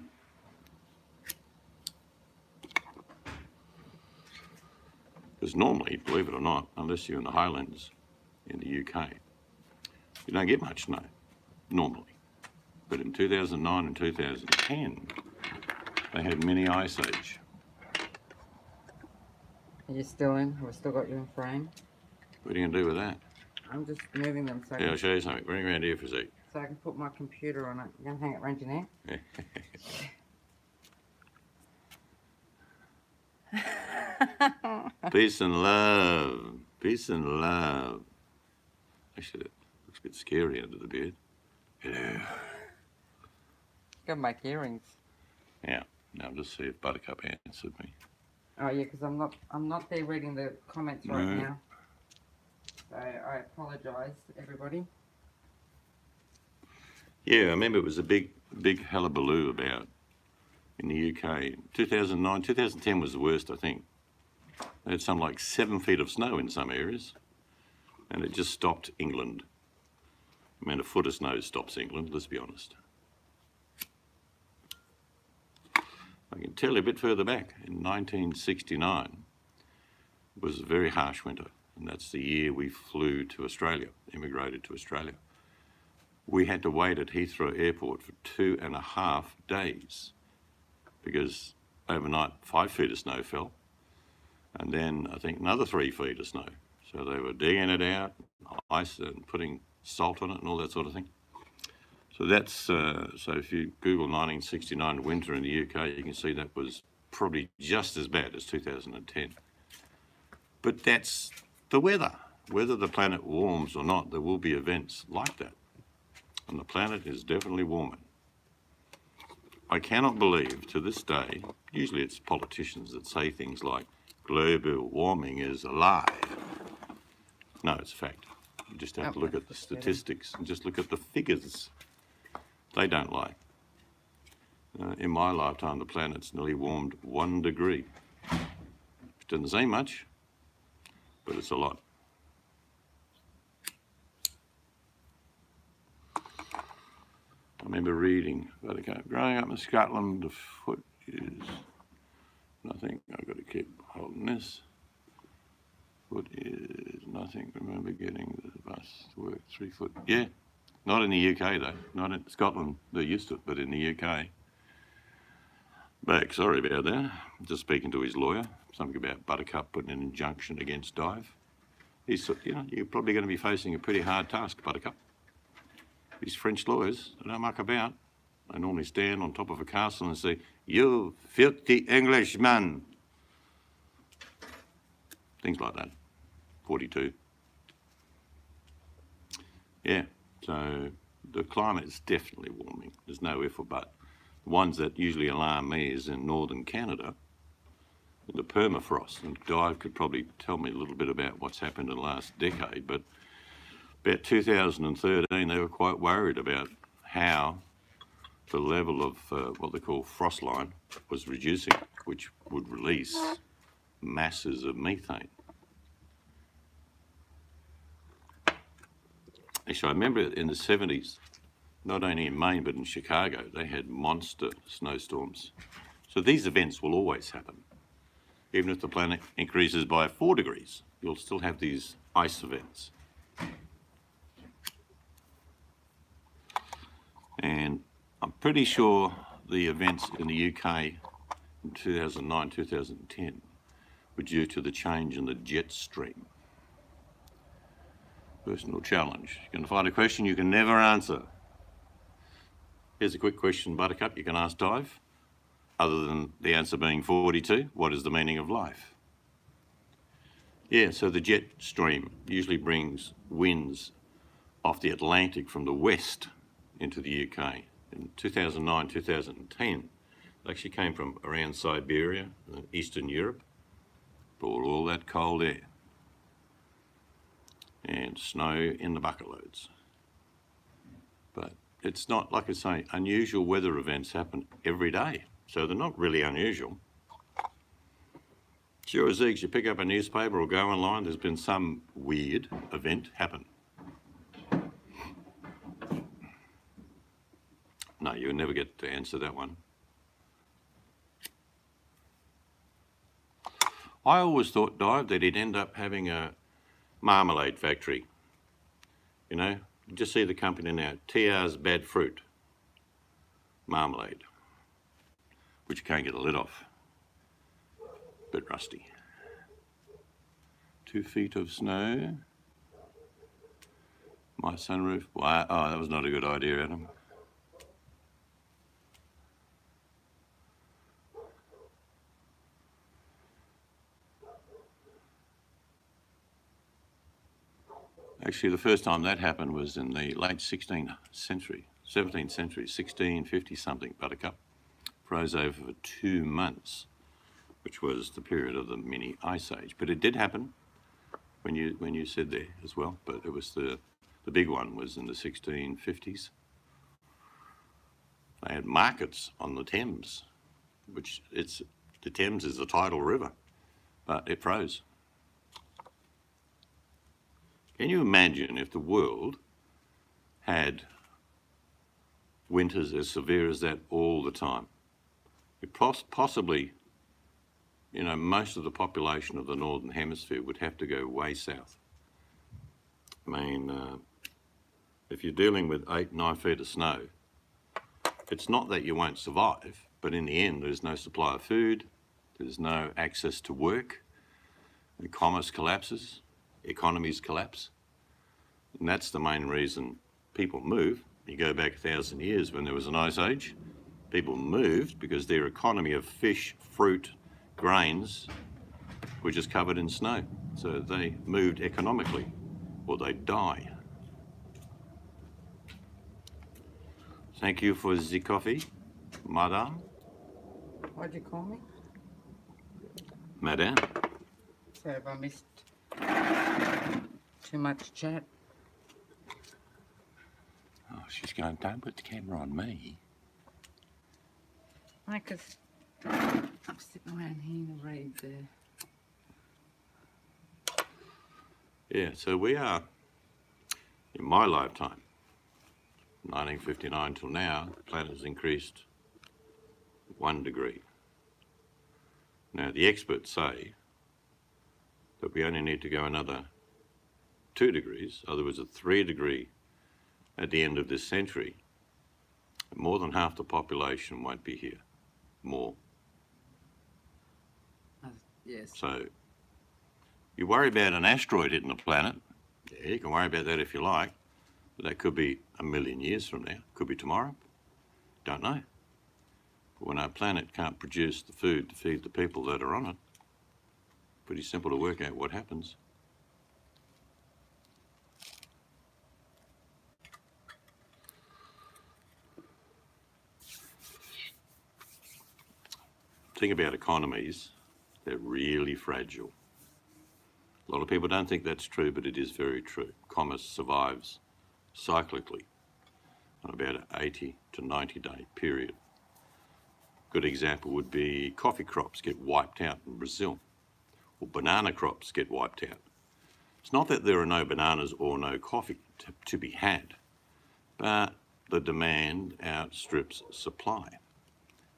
Because normally, believe it or not, unless you're in the Highlands in the UK, you don't get much snow, normally. But in 2009 and 2010, they had mini ice age. Are you still in? Have I still got you in frame? What are you going to do with that? I'm just moving them so, Yeah, I'll show you something. Bring it around here for a sec. so I can put my computer on it. I'm going to hang it around your neck. Peace and love. Peace and love. Actually, that looks a bit scary under the beard. Hello. Got my earrings. Yeah. Now I'll just see if Buttercup answered me. Oh yeah, because I'm not there reading the comments right No. now. So I apologise, everybody. Yeah, I remember it was a big hullabaloo about in the UK. 2009, 2010 was the worst, I think. They had something like 7 feet of snow in some areas, and it just stopped England. I mean, a foot of snow stops England, let's be honest. I can tell you a bit further back, in 1969 was a very harsh winter, and that's the year we flew to Australia, immigrated to Australia. We had to wait at Heathrow Airport for 2.5 days because overnight 5 feet of snow fell, and then I think another 3 feet of snow. So they were digging it out, ice and putting salt on it and all that sort of thing. So that's, so if you Google 1969 winter in the UK, you can see that was probably just as bad as 2010. But that's the weather. Whether the planet warms or not, there will be events like that. And the planet is definitely warming. I cannot believe to this day, usually it's politicians that say things like, global warming is a lie. No, it's a fact. You just have to look at the statistics and just look at the figures. They don't lie. In my lifetime, the planet's nearly warmed 1 degree. It doesn't say much, but it's a lot. I remember reading, growing up in Scotland, the foot is nothing. I've got to keep holding this. Foot is nothing. Remember getting the bus to work 3 foot. Yeah, not in the UK though. Not in Scotland. They're used to it, but in the UK. Back, sorry about that. Just speaking to his lawyer. Something about Buttercup putting an injunction against Dive. He's, you're probably going to be facing a pretty hard task, Buttercup. These French lawyers, they don't muck about. They normally stand on top of a castle and say, "You filthy Englishman." Things like that. 42. Yeah, so the climate is definitely warming. There's no if or but. The ones that usually alarm me is in northern Canada, the permafrost. And Dive could probably tell me a little bit about what's happened in the last decade, but about 2013, they were quite worried about how the level of what they call frost line was reducing, which would release masses of methane. Actually, I remember in the 70s, not only in Maine, but in Chicago, they had monster snowstorms. So these events will always happen. Even if the planet increases by 4 degrees, you'll still have these ice events. And I'm pretty sure the events in the UK in 2009, 2010 were due to the change in the jet stream. Personal challenge. You're going to find a question you can never answer. Here's a quick question, Buttercup, you can ask Dive. Other than the answer being 42, what is the meaning of life? Yeah, so the jet stream usually brings winds off the Atlantic from the west into the UK. In 2009, 2010, they actually came from around Siberia, Eastern Europe, brought all that cold air and snow in the bucket loads. But it's not, like I say, unusual weather events happen every day, so they're not really unusual. Sure as eggs, you pick up a newspaper or go online, there's been some weird event happen. No, you'll never get to answer that one. I always thought, Dive, that he'd end up having a marmalade factory. You know, you just see the company now, TR's Bad Fruit Marmalade, which you can't get a lid off. Bit rusty. 2 feet of snow. My sunroof. Wow. Oh, that was not a good idea, Adam. Actually, the first time that happened was in the late 16th century, 17th century, 1650 something. Buttercup froze over for 2 months, which was the period of the mini ice age. But it did happen when you said there as well. But it was the big one was in the 1650s. They had markets on the Thames, which the Thames is a tidal river, but it froze. Can you imagine if the world had winters as severe as that all the time? It possibly, you know, most of the population of the Northern Hemisphere would have to go way south. I mean, if you're dealing with 8, 9 feet of snow, it's not that you won't survive, but in the end, there's no supply of food, there's no access to work, and commerce collapses. Economies collapse, and that's the main reason people move. You go back 1,000 years when there was an ice age, people moved because their economy of fish, fruit, grains were just covered in snow. So they moved economically, or they'd die. Thank you for the coffee, madame. What'd you call me? Madame. Sorry if I missed too much chat. Oh, she's going, don't put the camera on me. No, because I'm sitting around here in the reeds there. Yeah, so we are, in my lifetime, 1959 till now, the planet has increased 1 degree. Now, the experts say that we only need to go another 2 degrees, otherwise a 3 degree at the end of this century. More than half the population won't be here. More. Yes. So you worry about an asteroid hitting the planet. Yeah, you can worry about that if you like. But that could be 1,000,000 years from now. Could be tomorrow. Don't know. But when our planet can't produce the food to feed the people that are on it, pretty simple to work out what happens. Think about economies, they're really fragile. A lot of people don't think that's true, but it is very true. Commerce survives cyclically on about an 80 to 90 day period. Good example would be coffee crops get wiped out in Brazil, or banana crops get wiped out. It's not that there are no bananas or no coffee to be had, but the demand outstrips supply.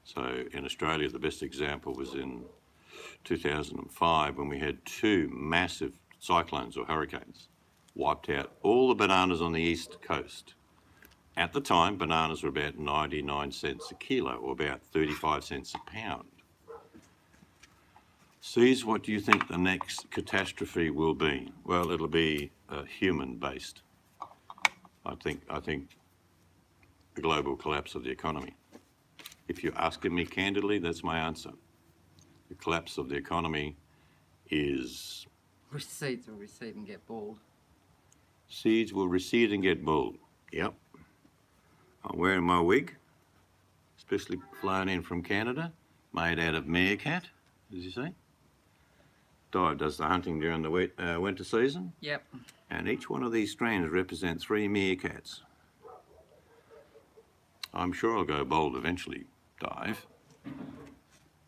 So in Australia, the best example was in 2005 when we had 2 massive cyclones or hurricanes, wiped out all the bananas on the east coast. At the time, bananas were about 99 cents a kilo, or about 35 cents a pound. Sees, what do you think the next catastrophe will be? Well, it'll be human-based. I think the global collapse of the economy. If you're asking me candidly, that's my answer. The collapse of the economy is... Seeds will recede and get bald. Seeds will recede and get bald. Yep. I'm wearing my wig, especially flown in from Canada, made out of meerkat, as you say. Di does the hunting during the winter season, Yep. and each one of these strands represent 3 meerkats. I'm sure I'll go bold eventually, Dive,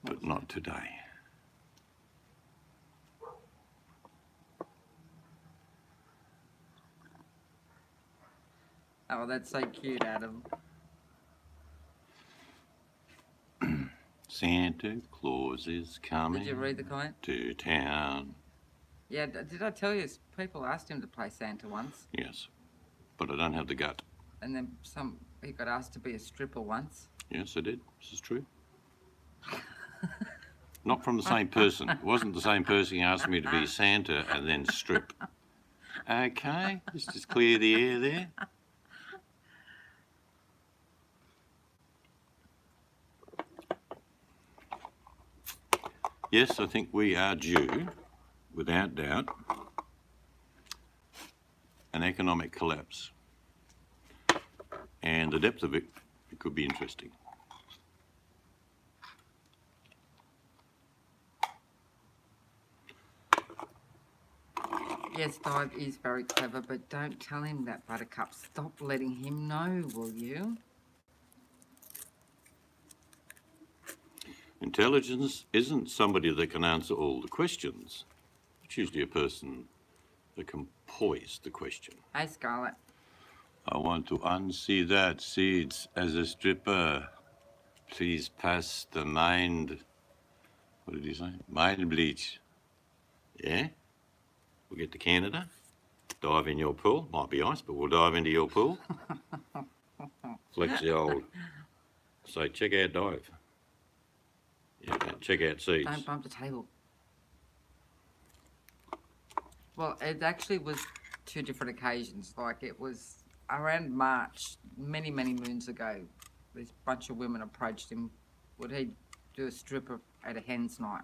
but not today. Oh, that's so cute, Adam. Santa Claus is coming Did you read the comment? to town. Yeah, did I tell you? People asked him to play Santa once, Yes, but I don't have the gut. and then he got asked to be a stripper once. Yes, I did. This is true. Not from the same person. It wasn't the same person who asked me to be Santa and then strip. Okay, let's just clear the air there. Yes, I think we are due, without doubt, an economic collapse. And the depth of it could be interesting. Yes, Dive is very clever, but don't tell him that, Buttercup. Stop letting him know, will you? Intelligence isn't somebody that can answer all the questions. It's usually a person that can poise the question. Hey, Scarlett. I want to unsee that seeds as a stripper. Please pass the mind. What did he say? Mind bleach. Yeah? We'll get to Canada. Dive in your pool. Might be ice, but we'll dive into your pool. Flex the old. So check out Dive. Yeah, check out seeds. Don't bump the table. Well, it actually was 2 different occasions. Like, it was around March, many, many moons ago. This bunch of women approached him. Would he do a stripper at a hen's night?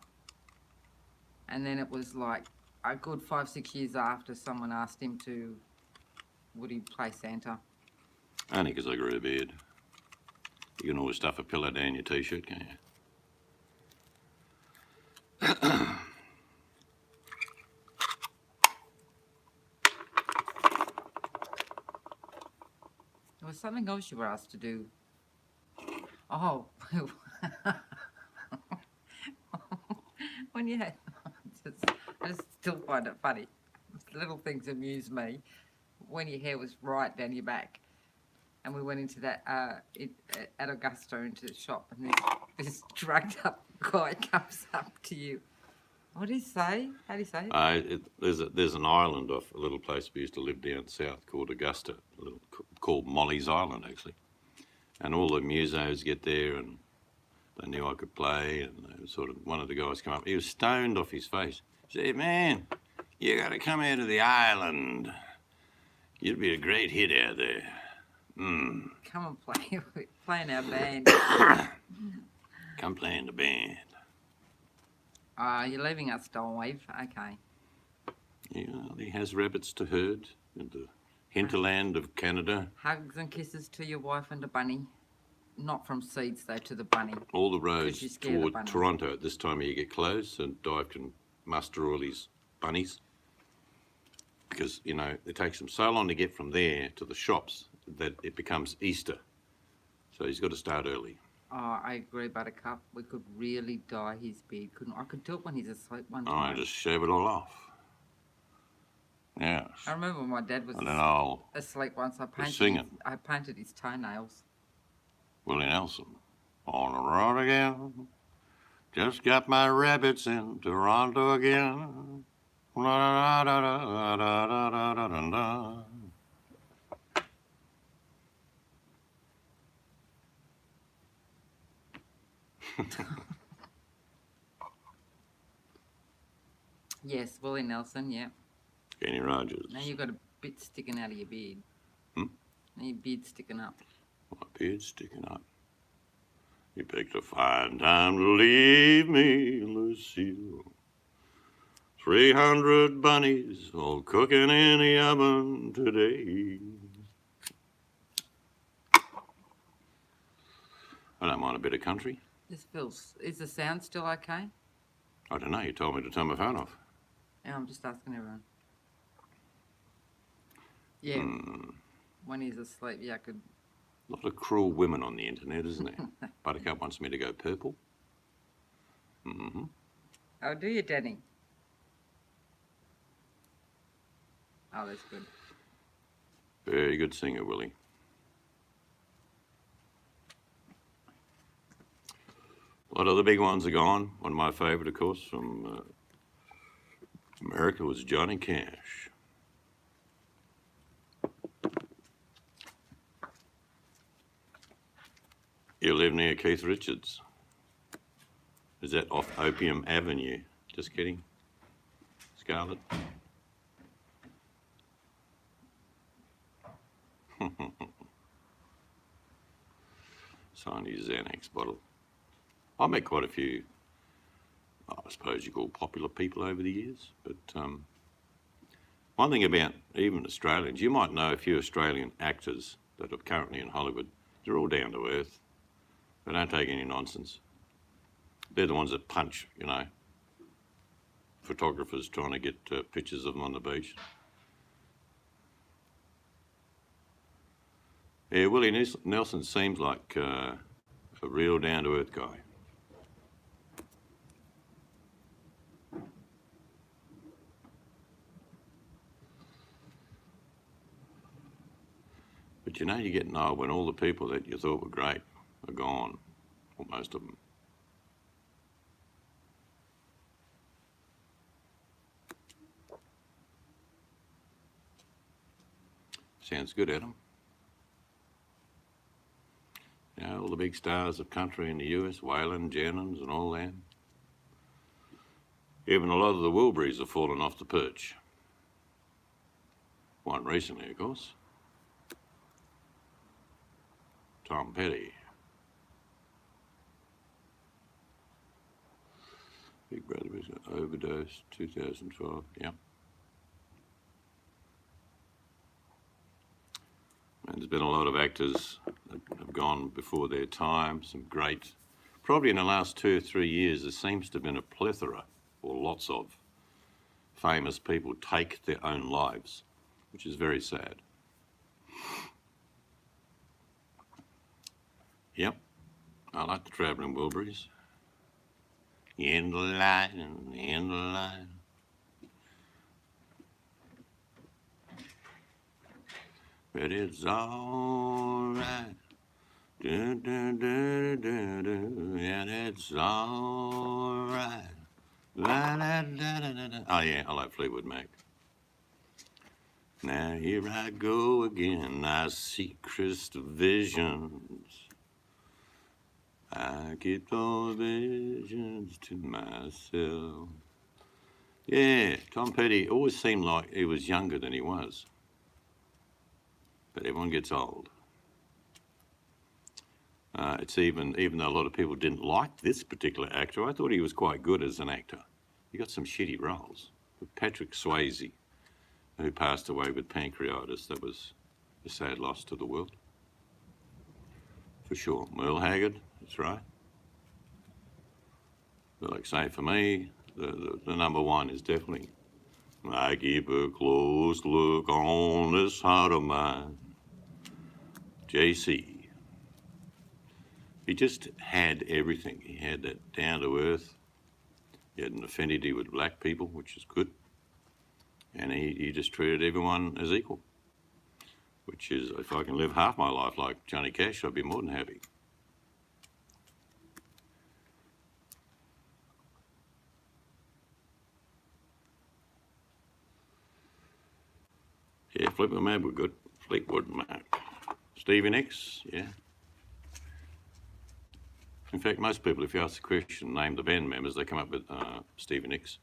And then it was like a good 5-6 years after someone asked him would he play Santa? Only because I grew a beard. You can always stuff a pillow down your t-shirt, can't you? There was something else you were asked to do. Oh, when you had, I just still find it funny. Little things amuse me. When your hair was right down your back, and we went into that at Augusta into the shop, and this drugged up guy comes up to you. What do you say? How do you say it? There's an island off a little place we used to live down south called Augusta, called Molly's Island actually, and all the musos get there and they knew I could play, and they were sort of, one of the guys come up, he was stoned off his face. He said, "Man, you got to come out of the island. You'd be a great hit out there." Come and play in our band. Come play in the band. You're leaving us, Dive. Okay. Yeah, he has rabbits to herd in the hinterland of Canada. Hugs and kisses to your wife and the bunny. Not from seeds, though, to the bunny. All the roads you scare the toward bunny. Toronto at this time of year get closed, and Dive can muster all his bunnies. Because, you know, it takes them so long to get from there to the shops that it becomes Easter. So he's got to start early. Oh, I agree, Buttercup. We could really dye his beard, couldn't I? could do it when he's asleep one Oh, time. I just shave it all off. Yes. I remember when my dad was And then I'll asleep once. I singing. painted his toenails. Willie Nelson. On the road again. Just got my rabbits in Toronto again. La, da, da, da, da, da, da, da, da, da. Yes, Willie Nelson, yeah. Kenny Rogers. Now you've got a bit sticking out of your beard. Hmm? Now your beard's sticking up. My beard's sticking up. You picked a fine time to leave me, Lucille. 300 bunnies all cooking in the oven today. I don't mind a bit of country. Is the sound still okay? I don't know. You told me to turn my phone off. Yeah, I'm just asking everyone. Yeah, when he's asleep, yeah, I could. A lot of cruel women on the internet, isn't there? Buttercup wants me to go purple. Mm-hmm. Oh, do you, Danny? Oh, that's good. Very good singer, Willie. A lot of the big ones are gone. One of my favourite, of course, from America was Johnny Cash. You live near Keith Richards. Is that off Opium Avenue? Just kidding. Scarlett? Sign his Xanax bottle. I met quite a few, I suppose you call popular people over the years, but one thing about even Australians, you might know a few Australian actors that are currently in Hollywood. They're all down to earth. They don't take any nonsense. They're the ones that punch, you know, photographers trying to get pictures of them on the beach. Yeah, Willie Nelson seems like a real down-to-earth guy. But you know, you're getting old when all the people that you thought were great are gone, or most of them. Sounds good, Adam. You know, all the big stars of country in the US, Waylon Jennings and all that. Even a lot of the Wilburys have fallen off the perch. One recently, of course. Tom Petty. Big Brother was overdose, 2012, yeah. And there's been a lot of actors that have gone before their time, some great. Probably in the last 2 or 3 years, there seems to have been a plethora, or lots of, famous people take their own lives, which is very sad. Yep, I like the Travelling Wilburys. In the light, in the light. But it's all right. Do, do, do, do, do, and it's all right. La, da, da, da, da, da. Oh, yeah, I like Fleetwood Mac. Now here I go again. I see crystal visions. I keep those visions to myself. Yeah, Tom Petty always seemed like he was younger than he was. But everyone gets old. It's even though a lot of people didn't like this particular actor, I thought he was quite good as an actor. He got some shitty roles. But Patrick Swayze, who passed away with pancreatitis, that was a sad loss to the world. For sure. Merle Haggard, that's right. But like say for me, the number one is definitely I keep a close look on this heart of mine. JC. He just had everything. He had that down to earth. He had an affinity with black people, which is good. And he just treated everyone as equal, which is, if I can live half my life like Johnny Cash, I'd be more than happy. Yeah, Fleetwood Mac were good. Fleetwood Mac. Stevie Nicks, yeah. In fact, most people, if you ask the question, name the band members, they come up with Stevie Nicks.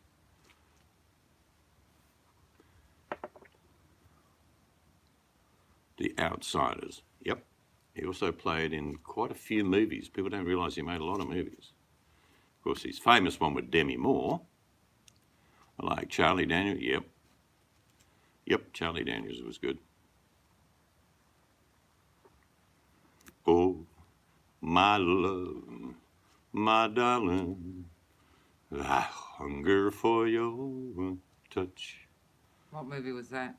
The Outsiders, yep. He also played in quite a few movies. People don't realise he made a lot of movies. Of course, his famous one with Demi Moore. I like Charlie Daniels, yep. Yep, Charlie Daniels was good. Oh, My love, my darling, I hunger for your touch. What movie was that?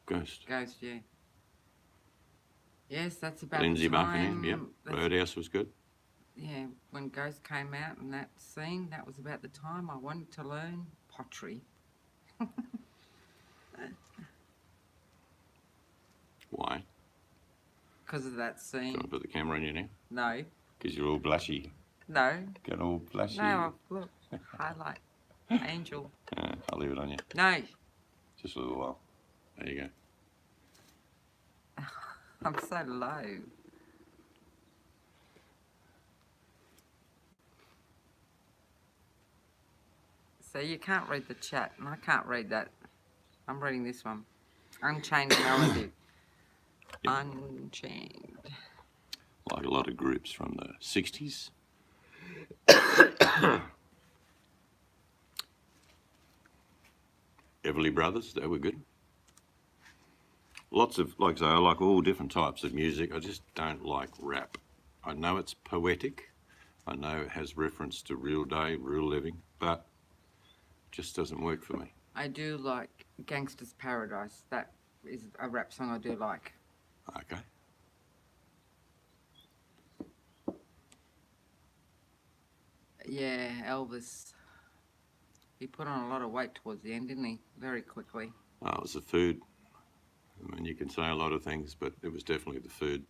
Ghost. Ghost, yeah. Yes, that's about Lindsay the time. Buckingham, yep. Roadhouse was good. Yeah, when Ghost came out and that scene, that was about the time I wanted to learn pottery. Why? Because of that Do you scene. want to put the camera on you now? No. Because you're all blushy. No. Get all blushy. No, look. Highlight. Angel. I'll leave it on you. No. Just a little while. There you go. I'm so low. So you can't read the chat, and I can't read that. I'm reading this one. Unchained Melody. Yep. Unchained. Like a lot of groups from the 60s. Everly Brothers, they were good. Lots of, like I say, I like all different types of music. I just don't like rap. I know it's poetic. I know it has reference to real day, real living, but it just doesn't work for me. I do like Gangsta's Paradise. That is a rap song I do like. Okay. Yeah, Elvis. He put on a lot of weight towards the end, didn't he? Very quickly. It was the food. I mean, you can say a lot of things, but it was definitely the food.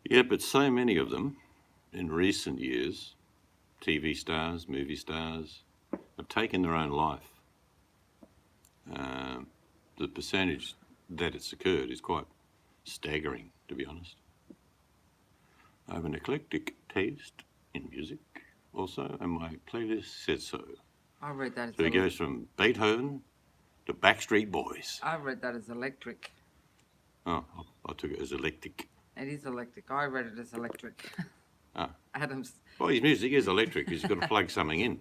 Yeah, but so many of them in recent years, TV stars, movie stars, have taken their own life. The percentage that it's occurred is quite staggering, to be honest. I have an eclectic taste in music also, and my playlist says so. I read that as So it goes from Beethoven to Backstreet Boys. I read that as electric. Oh, I took it as eclectic. It is electric. I read it as electric. Ah. Adams. Well, his music is electric because you've got to plug something in.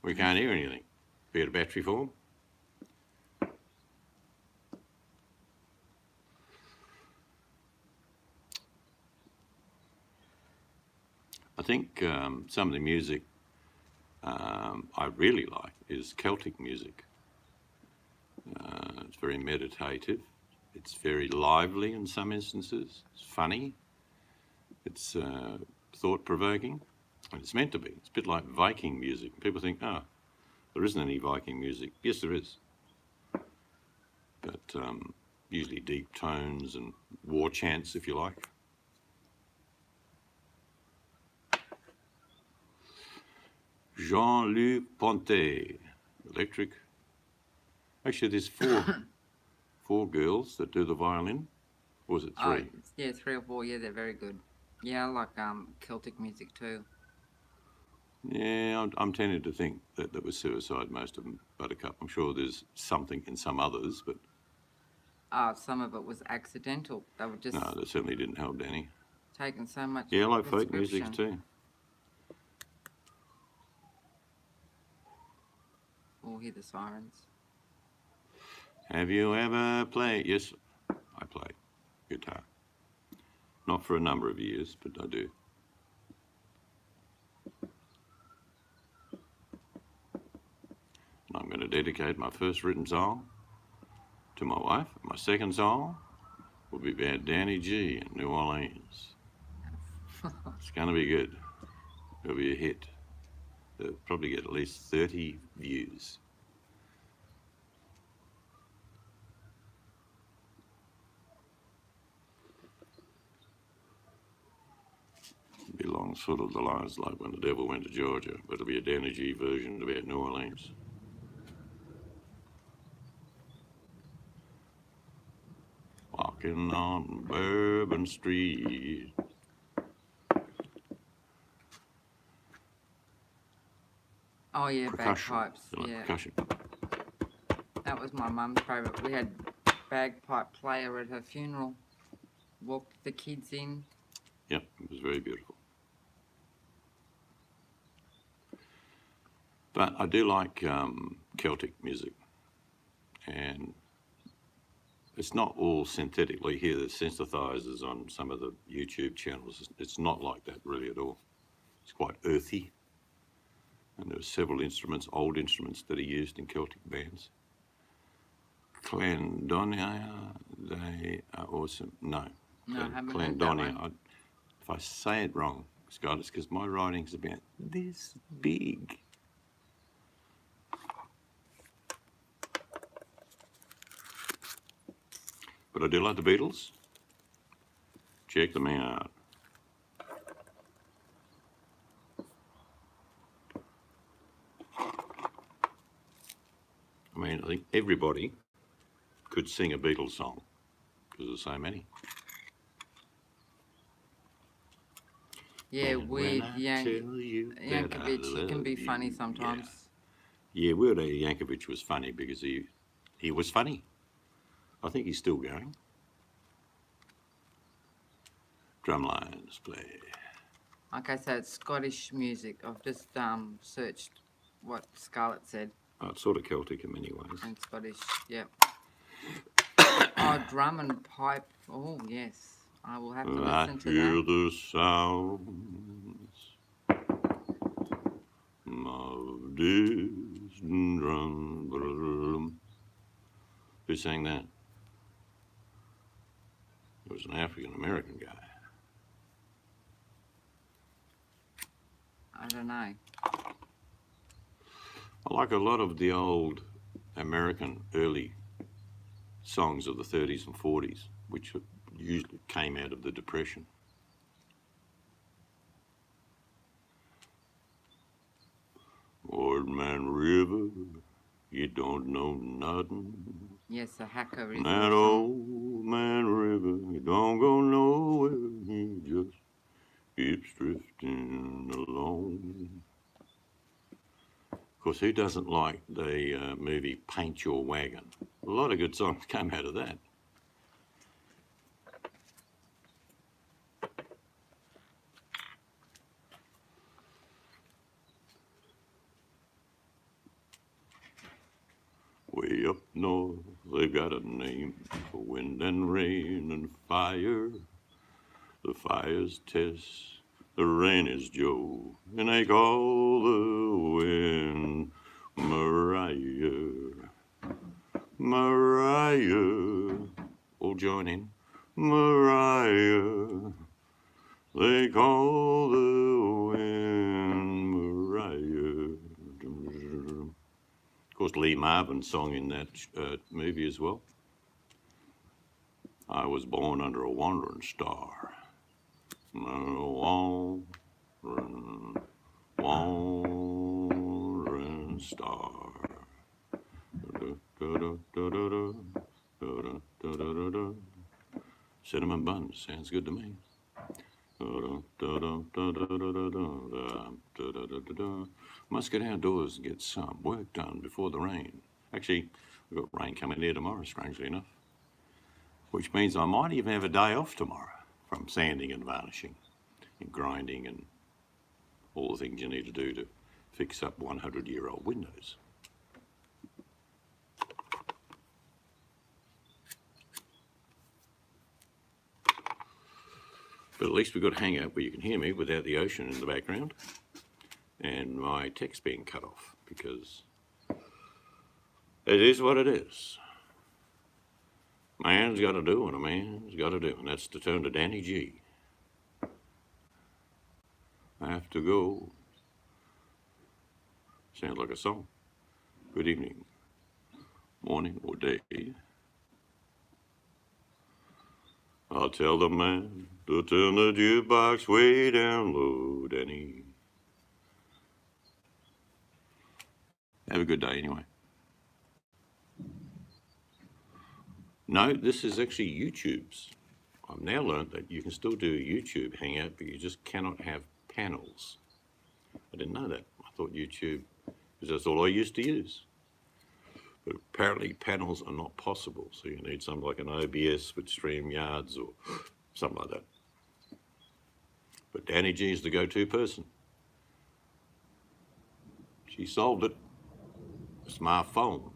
We can't hear anything. Be it a battery form. I think some of the music I really like is Celtic music. It's very meditative. It's very lively in some instances. It's funny. It's thought-provoking. And it's meant to be. It's a bit like Viking music. People think, oh, there isn't any Viking music. Yes, there is. But usually deep tones and war chants, if you like. Jean-Luc Ponty, electric. Actually, there's four girls that do the violin. Or was it three? Oh, yeah, 3 or 4. Yeah, they're very good. Yeah, I like Celtic music too. Yeah, I'm tempted to think that that was suicide, most of them, Buttercup. I'm sure there's something in some others, but... Some of it was accidental. They were just... No, that certainly didn't help Danny. Taking so much... Yeah, I like folk music too. We'll hear the sirens. Have you ever played? Yes, I play guitar. Not for a number of years, but I do. And I'm going to dedicate my first written song to my wife. My second song will be about Danny G in New Orleans. It's going to be good. It'll be a hit. They'll probably get at least 30 views. It'll be along sort of the lines like When the Devil Went to Georgia, but it'll be a Danny G version about New Orleans. Walking on Bourbon Street. Oh yeah, Percussion. bagpipes. You like Yeah, percussion? that was my mum's favourite. We had bagpipe player at her funeral. Walked the kids in. Yep, it was very beautiful. But I do like Celtic music, and it's not all synthetically here. There's synthesizers on some of the YouTube channels. It's not like that really at all. It's quite earthy, and there are several instruments, old instruments, that are used in Celtic bands. Clandonia, they are awesome. No, No, I haven't heard that Clandonia. one. If I say it wrong, Scott, it's because my writing's about this big. But I do like the Beatles. Check them out. I mean, I think everybody could sing a Beatles song because there's so many. Yeah, And weird. when I tell you that I Yankovic, he can love be funny you, sometimes. Yeah, Weird Al Yankovic was funny because he was funny. I think he's still going. Drumlines play. Okay, so it's Scottish music. I've just searched what Scarlett said. Oh, it's sort of Celtic in many ways. And Scottish, yep. Oh, drum and pipe. Oh, yes. I will have to listen to hear that. the sounds of distant drum. Who sang that? It was an African American guy. I don't know. I like a lot of the old American early songs of the 30s and 40s, which usually came out of the Depression. Old Man River, you don't know nothing. Yes, the Hacker is That awesome. old Man River, he don't go nowhere, he just keeps drifting along. Of course, who doesn't like the movie Paint Your Wagon? A lot of good songs came out of that. Way up north, they've got a name for wind and rain and fire. The fire's Tess, the rain is Joe, and they call the wind Mariah. Mariah, all join in. Mariah, they call the wind Mariah. Of course, Lee Marvin's song in that movie as well. I was born under a wandering star. Wandering star. Cinnamon buns sounds good to me. Must get outdoors and get some work done before the rain. Actually, we've got rain coming here tomorrow, strangely enough, which means I might even have a day off tomorrow from sanding and varnishing and grinding and all the things you need to do to fix up 100-year-old windows. But at least we've got a hangout where you can hear me without the ocean in the background and my text being cut off, because it is what it is. Man's got to do what a man's got to do, and that's to turn to Danny G. I have to go. Sounds like a song. Good evening, morning, or day. I'll tell the man to turn the jukebox way down low, Danny. Have a good day anyway. No, this is actually YouTube's. I've now learned that you can still do a YouTube hangout, but you just cannot have panels. I didn't know that. I thought YouTube, because that's all I used to use. But apparently panels are not possible, so you need something like an OBS with StreamYards or something like that. But Danny G is the go-to person. She solved it. Smartphone.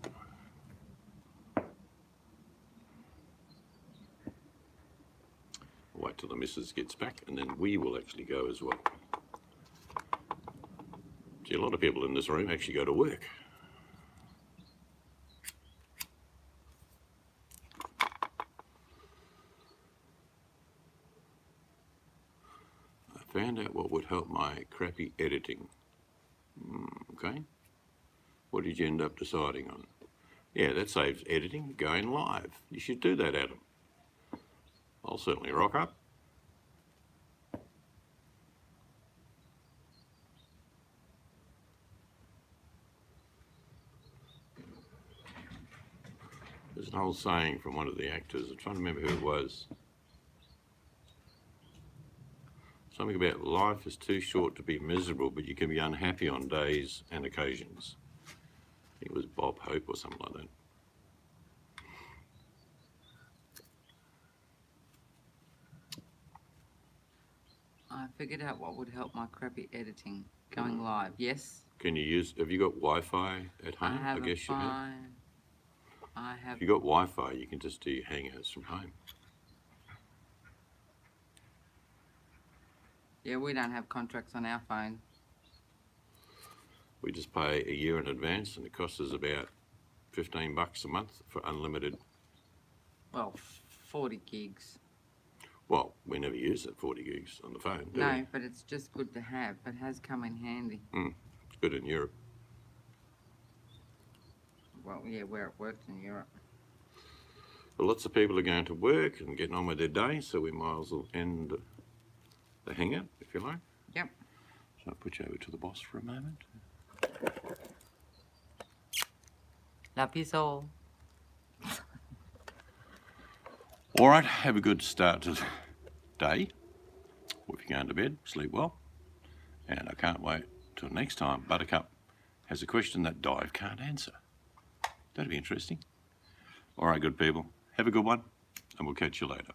Wait till the missus gets back and then we will actually go as well. See, a lot of people in this room actually go to work. I found out what would help my crappy editing. Okay. What did you end up deciding on? Yeah, that saves editing, going live. You should do that, Adam. I'll certainly rock up. There's an old saying from one of the actors, I'm trying to remember who it was. Something about life is too short to be miserable, but you can be unhappy on days and occasions. I think it was Bob Hope or something like that. I figured out what would help my crappy editing going live. Yes. Can you use, have you got Wi-Fi at home? I have I guess you have. I have. If you got Wi-Fi, you can just do your Hangouts from home. Yeah, we don't have contracts on our phone. We just pay a year in advance and it costs us about $15 a month for unlimited. Well, 40 gigs. Well, we never use that 40 gigs on the phone, do we? No, but it's just good to have. It has come in handy. It's good in Europe. Well, yeah, where it works in Europe. But lots of people are going to work and getting on with their day, so we might as well end the hangout, if you like. Yep. So I'll put you over to the boss for a moment. Love you all. All right, have a good start to the day. Or if you're going to bed, sleep well. And I can't wait till next time Buttercup has a question that Dive can't answer. That'd be interesting. All right, good people. Have a good one, and we'll catch you later.